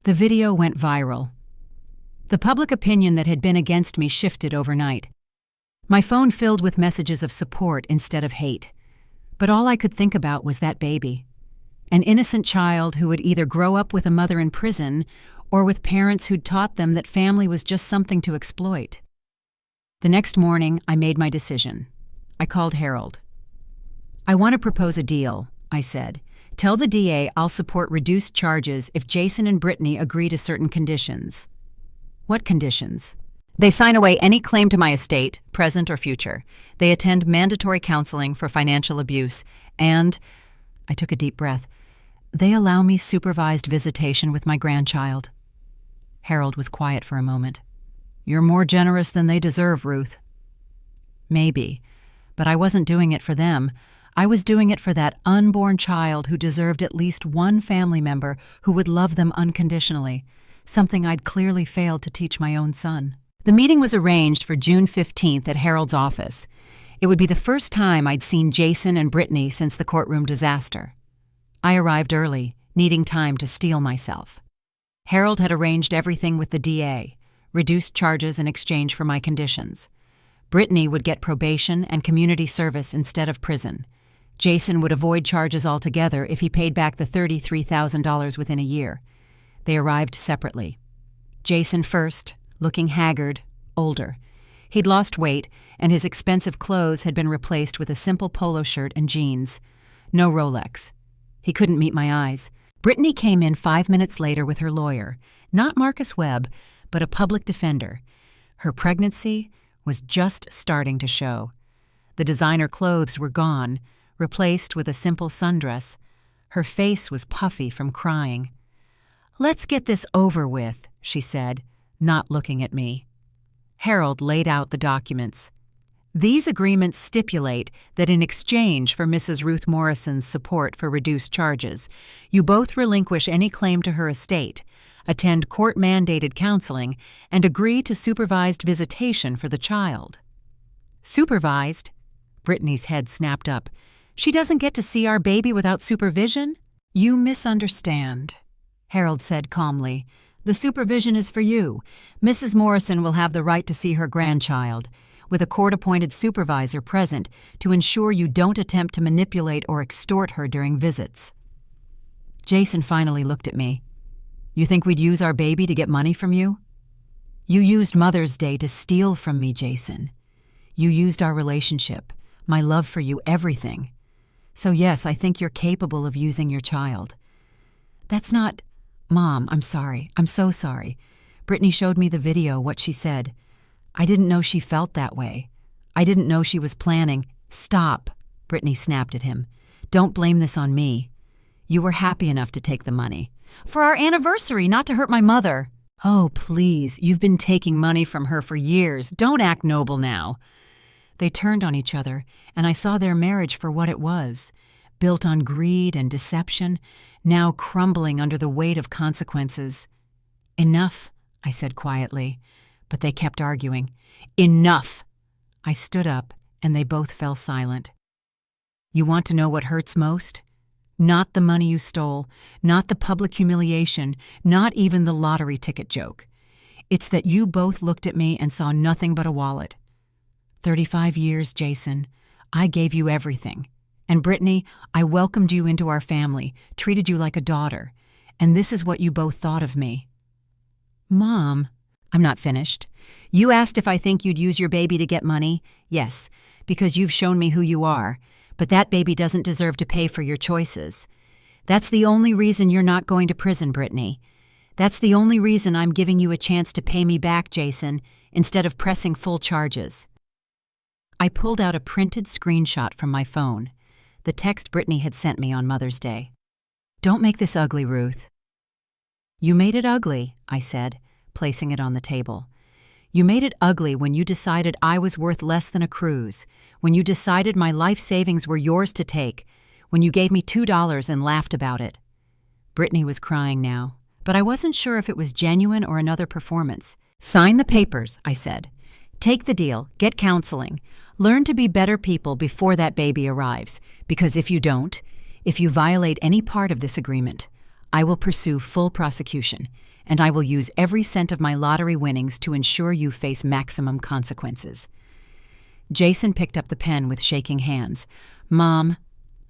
Speaker 1: The video went viral. The public opinion that had been against me shifted overnight. My phone filled with messages of support instead of hate. But all I could think about was that baby. An innocent child who would either grow up with a mother in prison or with parents who'd taught them that family was just something to exploit. The next morning, I made my decision. I called Harold. I want to propose a deal, I said. Tell the DA I'll support reduced charges if Jason and Brittany agree to certain conditions. What conditions? They sign away any claim to my estate, present or future. They attend mandatory counseling for financial abuse, and, I took a deep breath, they allow me supervised visitation with my grandchild. Harold was quiet for a moment. You're more generous than they deserve, Ruth. Maybe, but I wasn't doing it for them. I was doing it for that unborn child who deserved at least one family member who would love them unconditionally, something I'd clearly failed to teach my own son. The meeting was arranged for June 15th at Harold's office. It would be the first time I'd seen Jason and Brittany since the courtroom disaster. I arrived early, needing time to steel myself. Harold had arranged everything with the DA, reduced charges in exchange for my conditions. Brittany would get probation and community service instead of prison. Jason would avoid charges altogether if he paid back the $33,000 within a year. They arrived separately. Jason first, looking haggard, older. He'd lost weight, and his expensive clothes had been replaced with a simple polo shirt and jeans. No Rolex. He couldn't meet my eyes. Brittany came in 5 minutes later with her lawyer, not Marcus Webb, but a public defender. Her pregnancy was just starting to show. The designer clothes were gone, replaced with a simple sundress. Her face was puffy from crying. "Let's get this over with," she said, not looking at me. Harold laid out the documents. These agreements stipulate that in exchange for Mrs. Ruth Morrison's support for reduced charges, you both relinquish any claim to her estate, attend court-mandated counseling, and agree to supervised visitation for the child. Supervised? Brittany's head snapped up. She doesn't get to see our baby without supervision? You misunderstand, Harold said calmly. The supervision is for you. Mrs. Morrison will have the right to see her grandchild, with a court-appointed supervisor present to ensure you don't attempt to manipulate or extort her during visits. Jason finally looked at me. You think we'd use our baby to get money from you? You used Mother's Day to steal from me, Jason. You used our relationship, my love for you, everything. So yes, I think you're capable of using your child. That's not... Mom, I'm sorry. I'm so sorry. Brittany showed me the video, what she said. I didn't know she felt that way. I didn't know she was planning. Stop, Brittany snapped at him. Don't blame this on me. You were happy enough to take the money. For our anniversary, not to hurt my mother. Oh, please, you've been taking money from her for years. Don't act noble now. They turned on each other, and I saw their marriage for what it was, built on greed and deception, now crumbling under the weight of consequences. Enough, I said quietly, but they kept arguing. Enough! I stood up, and they both fell silent. You want to know what hurts most? Not the money you stole, not the public humiliation, not even the lottery ticket joke. It's that you both looked at me and saw nothing but a wallet. 35 years, Jason. I gave you everything. And Brittany, I welcomed you into our family, treated you like a daughter. And this is what you both thought of me. Mom, I'm not finished. You asked if I think you'd use your baby to get money. Yes, because you've shown me who you are. But that baby doesn't deserve to pay for your choices. That's the only reason you're not going to prison, Brittany. That's the only reason I'm giving you a chance to pay me back, Jason, instead of pressing full charges. I pulled out a printed screenshot from my phone, the text Brittany had sent me on Mother's Day. Don't make this ugly, Ruth. You made it ugly, I said, placing it on the table. You made it ugly when you decided I was worth less than a cruise, when you decided my life savings were yours to take, when you gave me $2 and laughed about it. Brittany was crying now, but I wasn't sure if it was genuine or another performance. Sign the papers, I said. Take the deal, get counseling. Learn to be better people before that baby arrives, because if you don't, if you violate any part of this agreement, I will pursue full prosecution, and I will use every cent of my lottery winnings to ensure you face maximum consequences. Jason picked up the pen with shaking hands. Mom,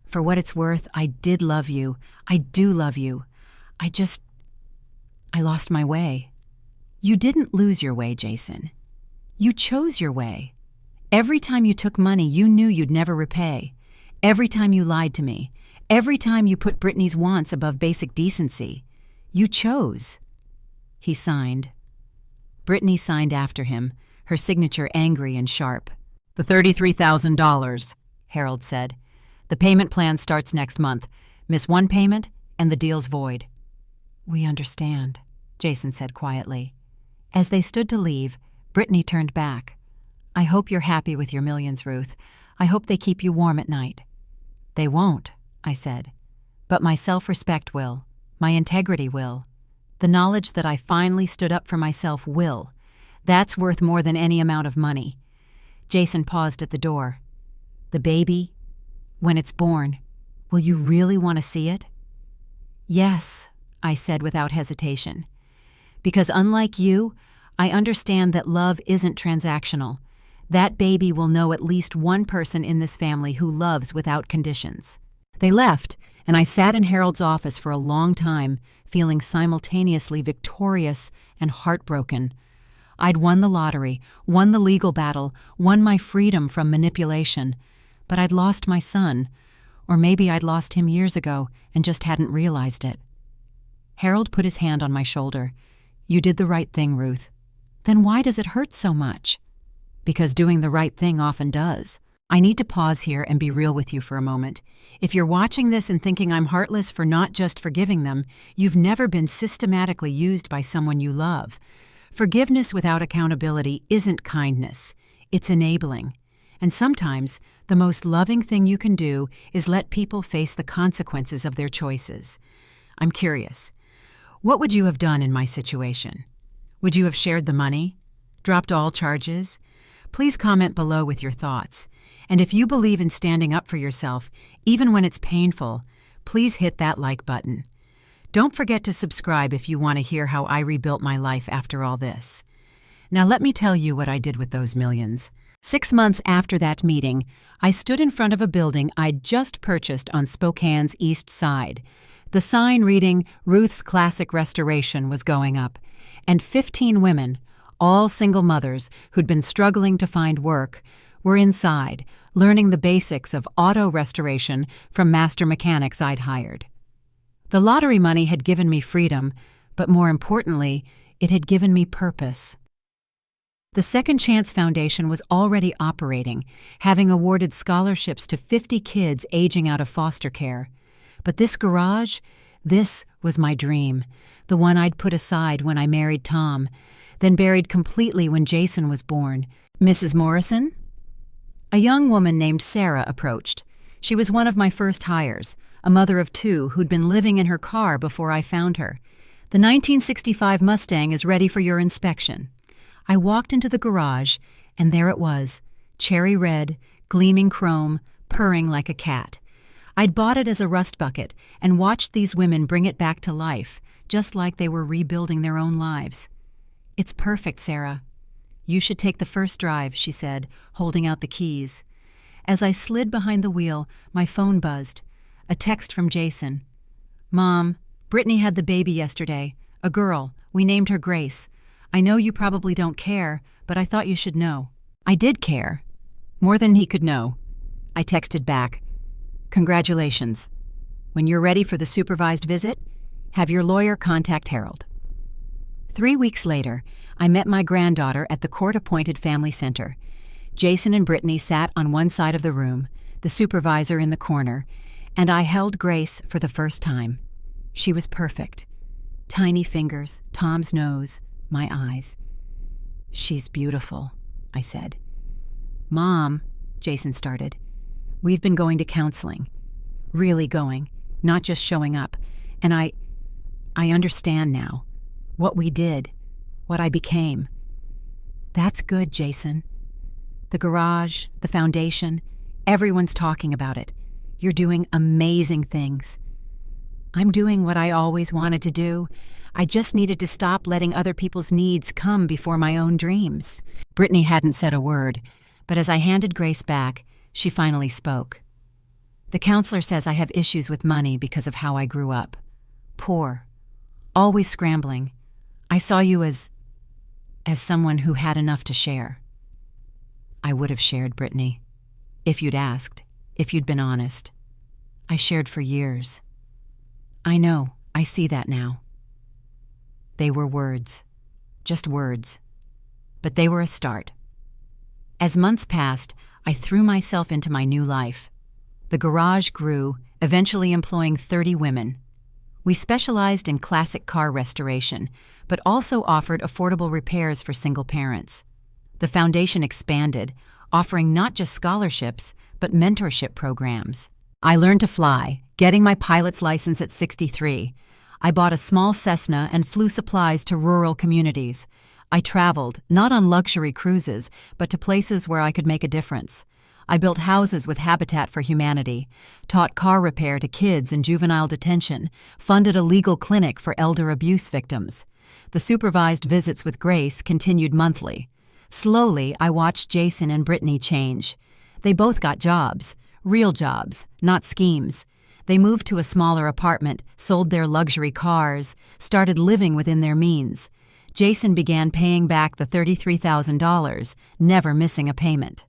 Speaker 1: for what it's worth, I did love you. I do love you. I lost my way. You didn't lose your way, Jason. You chose your way. Every time you took money you knew you'd never repay. Every time you lied to me. Every time you put Brittany's wants above basic decency. You chose. He signed. Brittany signed after him, her signature angry and sharp. The $33,000, Harold said. The payment plan starts next month. Miss one payment, and the deal's void. We understand, Jason said quietly. As they stood to leave, Brittany turned back. I hope you're happy with your millions, Ruth. I hope they keep you warm at night. They won't, I said. But my self-respect will. My integrity will. The knowledge that I finally stood up for myself will. That's worth more than any amount of money. Jason paused at the door. The baby, when it's born, will you really want to see it? Yes, I said without hesitation. Because unlike you, I understand that love isn't transactional. That baby will know at least one person in this family who loves without conditions. They left, and I sat in Harold's office for a long time, feeling simultaneously victorious and heartbroken. I'd won the lottery, won the legal battle, won my freedom from manipulation. But I'd lost my son, or maybe I'd lost him years ago and just hadn't realized it. Harold put his hand on my shoulder. You did the right thing, Ruth. Then why does it hurt so much? Because doing the right thing often does. I need to pause here and be real with you for a moment. If you're watching this and thinking I'm heartless for not just forgiving them, you've never been systematically used by someone you love. Forgiveness without accountability isn't kindness. It's enabling. And sometimes, the most loving thing you can do is let people face the consequences of their choices. I'm curious. What would you have done in my situation? Would you have shared the money? Dropped all charges? Please comment below with your thoughts. And if you believe in standing up for yourself, even when it's painful, please hit that like button. Don't forget to subscribe if you want to hear how I rebuilt my life after all this. Now let me tell you what I did with those millions. 6 months after that meeting, I stood in front of a building I'd just purchased on Spokane's east side. The sign reading, Ruth's Classic Restoration, was going up, and 15 women, all single mothers who'd been struggling to find work, were inside, learning the basics of auto restoration from master mechanics I'd hired. The lottery money had given me freedom, but more importantly, it had given me purpose. The Second Chance Foundation was already operating, having awarded scholarships to 50 kids aging out of foster care. But this garage, this was my dream, the one I'd put aside when I married Tom, then buried completely when Jason was born. Mrs. Morrison? A young woman named Sarah approached. She was one of my first hires, a mother of 2 who'd been living in her car before I found her. The 1965 Mustang is ready for your inspection. I walked into the garage, and there it was, cherry red, gleaming chrome, purring like a cat. I'd bought it as a rust bucket and watched these women bring it back to life, just like they were rebuilding their own lives. It's perfect, Sarah. You should take the first drive, she said, holding out the keys. As I slid behind the wheel, my phone buzzed. A text from Jason. Mom, Brittany had the baby yesterday. A girl. We named her Grace. I know you probably don't care, but I thought you should know. I did care. More than he could know. I texted back. Congratulations. When you're ready for the supervised visit, have your lawyer contact Harold. 3 weeks later, I met my granddaughter at the court-appointed family center. Jason and Brittany sat on one side of the room, the supervisor in the corner, and I held Grace for the first time. She was perfect. Tiny fingers, Tom's nose, my eyes. She's beautiful, I said. Mom, Jason started. We've been going to counseling. Really going, not just showing up. And I understand now. What we did, what I became. That's good, Jason. The garage, the foundation, everyone's talking about it. You're doing amazing things. I'm doing what I always wanted to do. I just needed to stop letting other people's needs come before my own dreams. Brittany hadn't said a word, but as I handed Grace back, she finally spoke. The counselor says I have issues with money because of how I grew up. Poor. Always scrambling. I saw you as someone who had enough to share. I would have shared, Brittany. If you'd asked, if you'd been honest. I shared for years. I know, I see that now. They were words. Just words. But they were a start. As months passed, I threw myself into my new life. The garage grew, eventually employing 30 women. We specialized in classic car restoration, but also offered affordable repairs for single parents. The foundation expanded, offering not just scholarships, but mentorship programs. I learned to fly, getting my pilot's license at 63. I bought a small Cessna and flew supplies to rural communities. I traveled, not on luxury cruises, but to places where I could make a difference. I built houses with Habitat for Humanity, taught car repair to kids in juvenile detention, funded a legal clinic for elder abuse victims. The supervised visits with Grace continued monthly. Slowly, I watched Jason and Brittany change. They both got jobs, real jobs, not schemes. They moved to a smaller apartment, sold their luxury cars, started living within their means. Jason began paying back the $33,000, never missing a payment.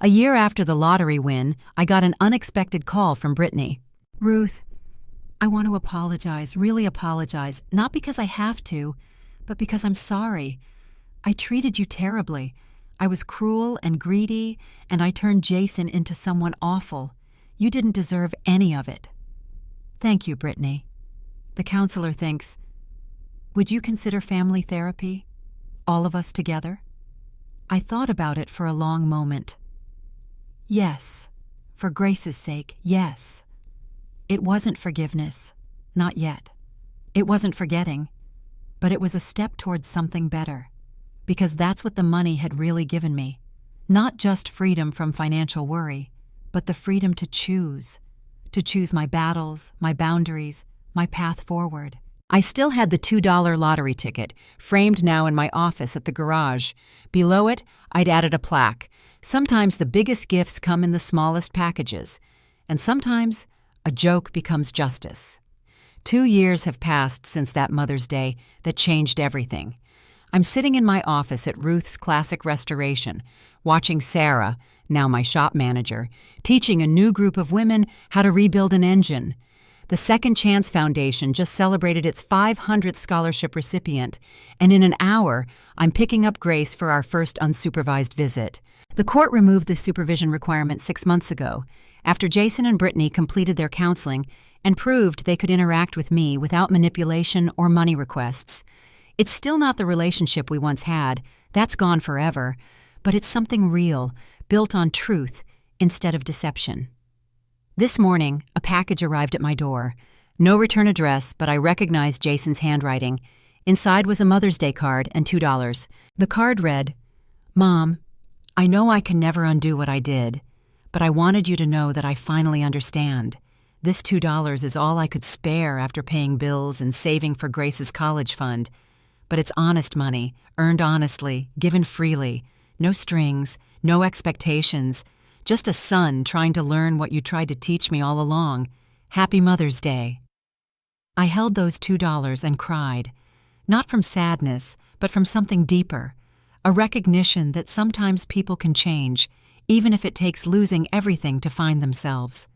Speaker 1: A year after the lottery win, I got an unexpected call from Brittany. "Ruth, I want to apologize, really apologize, not because I have to, but because I'm sorry. I treated you terribly. I was cruel and greedy, and I turned Jason into someone awful. You didn't deserve any of it." "Thank you, Brittany." The counselor thinks, "Would you consider family therapy? All of us together?" I thought about it for a long moment. Yes, for Grace's sake, yes. It wasn't forgiveness, not yet. It wasn't forgetting, but it was a step towards something better, because that's what the money had really given me. Not just freedom from financial worry, but the freedom to choose my battles, my boundaries, my path forward. I still had the $2 lottery ticket, framed now in my office at the garage. Below it, I'd added a plaque. Sometimes the biggest gifts come in the smallest packages, and sometimes a joke becomes justice. 2 years have passed since that Mother's Day that changed everything. I'm sitting in my office at Ruth's Classic Restoration, watching Sarah, now my shop manager, teaching a new group of women how to rebuild an engine. The Second Chance Foundation just celebrated its 500th scholarship recipient, and in an hour, I'm picking up Grace for our first unsupervised visit. The court removed the supervision requirement 6 months ago, after Jason and Brittany completed their counseling and proved they could interact with me without manipulation or money requests. It's still not the relationship we once had, that's gone forever, but it's something real, built on truth instead of deception. This morning, a package arrived at my door. No return address, but I recognized Jason's handwriting. Inside was a Mother's Day card and $2. The card read, "Mom, I know I can never undo what I did, but I wanted you to know that I finally understand. This $2 is all I could spare after paying bills and saving for Grace's college fund. But it's honest money, earned honestly, given freely. No strings, no expectations. Just a son trying to learn what you tried to teach me all along. Happy Mother's Day." I held those $2 and cried, not from sadness, but from something deeper, a recognition that sometimes people can change, even if it takes losing everything to find themselves.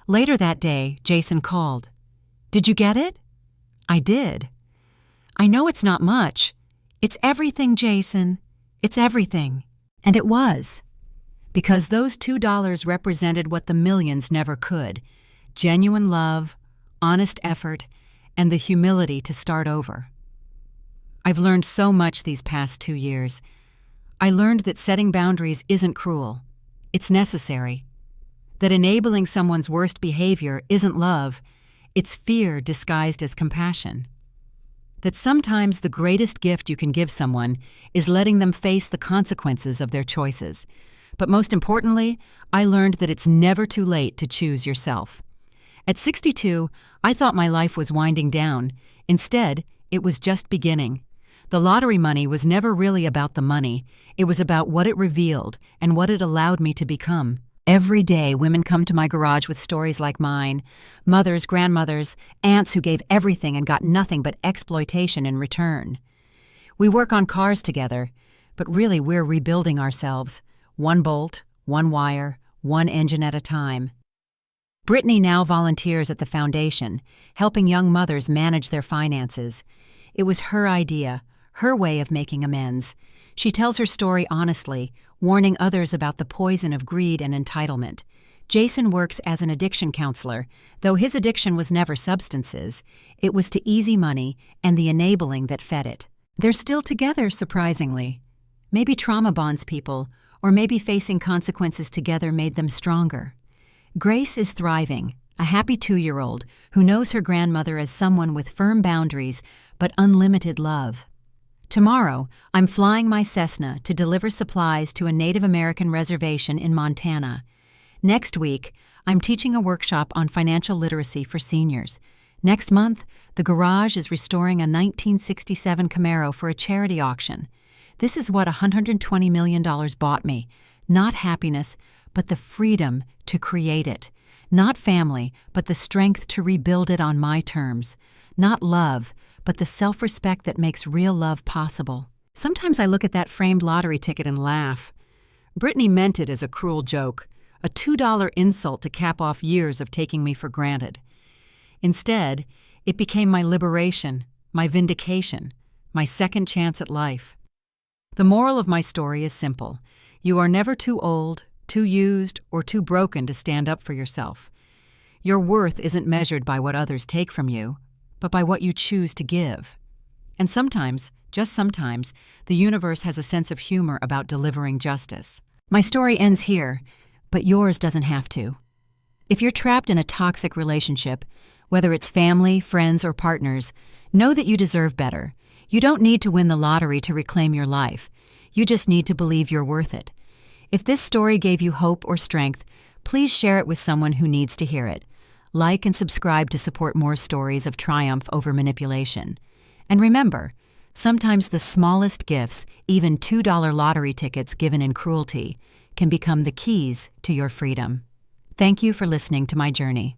Speaker 1: Later that day, Jason called. "Did you get it?" I did. "I know it's not much. It's everything, Jason. It's everything." And it was. Because those $2 represented what the millions never could: genuine love, honest effort, and the humility to start over. I've learned so much these past 2 years. I learned that setting boundaries isn't cruel. It's necessary. That enabling someone's worst behavior isn't love. It's fear disguised as compassion. That sometimes the greatest gift you can give someone is letting them face the consequences of their choices. But most importantly, I learned that it's never too late to choose yourself. At 62, I thought my life was winding down. Instead, it was just beginning. The lottery money was never really about the money. It was about what it revealed and what it allowed me to become. Every day, women come to my garage with stories like mine. Mothers, grandmothers, aunts who gave everything and got nothing but exploitation in return. We work on cars together, but really we're rebuilding ourselves. One bolt, one wire, one engine at a time. Brittany now volunteers at the foundation, helping young mothers manage their finances. It was her idea, her way of making amends. She tells her story honestly, warning others about the poison of greed and entitlement. Jason works as an addiction counselor. Though his addiction was never substances, it was to easy money and the enabling that fed it. They're still together, surprisingly. Maybe trauma bonds people, or maybe facing consequences together made them stronger. Grace is thriving, a happy 2-year-old who knows her grandmother as someone with firm boundaries but unlimited love. Tomorrow, I'm flying my Cessna to deliver supplies to a Native American reservation in Montana. Next week, I'm teaching a workshop on financial literacy for seniors. Next month, the garage is restoring a 1967 Camaro for a charity auction. This is what $120 million bought me. Not happiness, but the freedom to create it. Not family, but the strength to rebuild it on my terms. Not love, but the self-respect that makes real love possible. Sometimes I look at that framed lottery ticket and laugh. Brittany meant it as a cruel joke, a $2 insult to cap off years of taking me for granted. Instead, it became my liberation, my vindication, my second chance at life. The moral of my story is simple. You are never too old, too used, or too broken to stand up for yourself. Your worth isn't measured by what others take from you, but by what you choose to give. And sometimes, just sometimes, the universe has a sense of humor about delivering justice. My story ends here, but yours doesn't have to. If you're trapped in a toxic relationship, whether it's family, friends, or partners, know that you deserve better. You don't need to win the lottery to reclaim your life. You just need to believe you're worth it. If this story gave you hope or strength, please share it with someone who needs to hear it. Like and subscribe to support more stories of triumph over manipulation. And remember, sometimes the smallest gifts, even $2 lottery tickets given in cruelty, can become the keys to your freedom. Thank you for listening to my journey.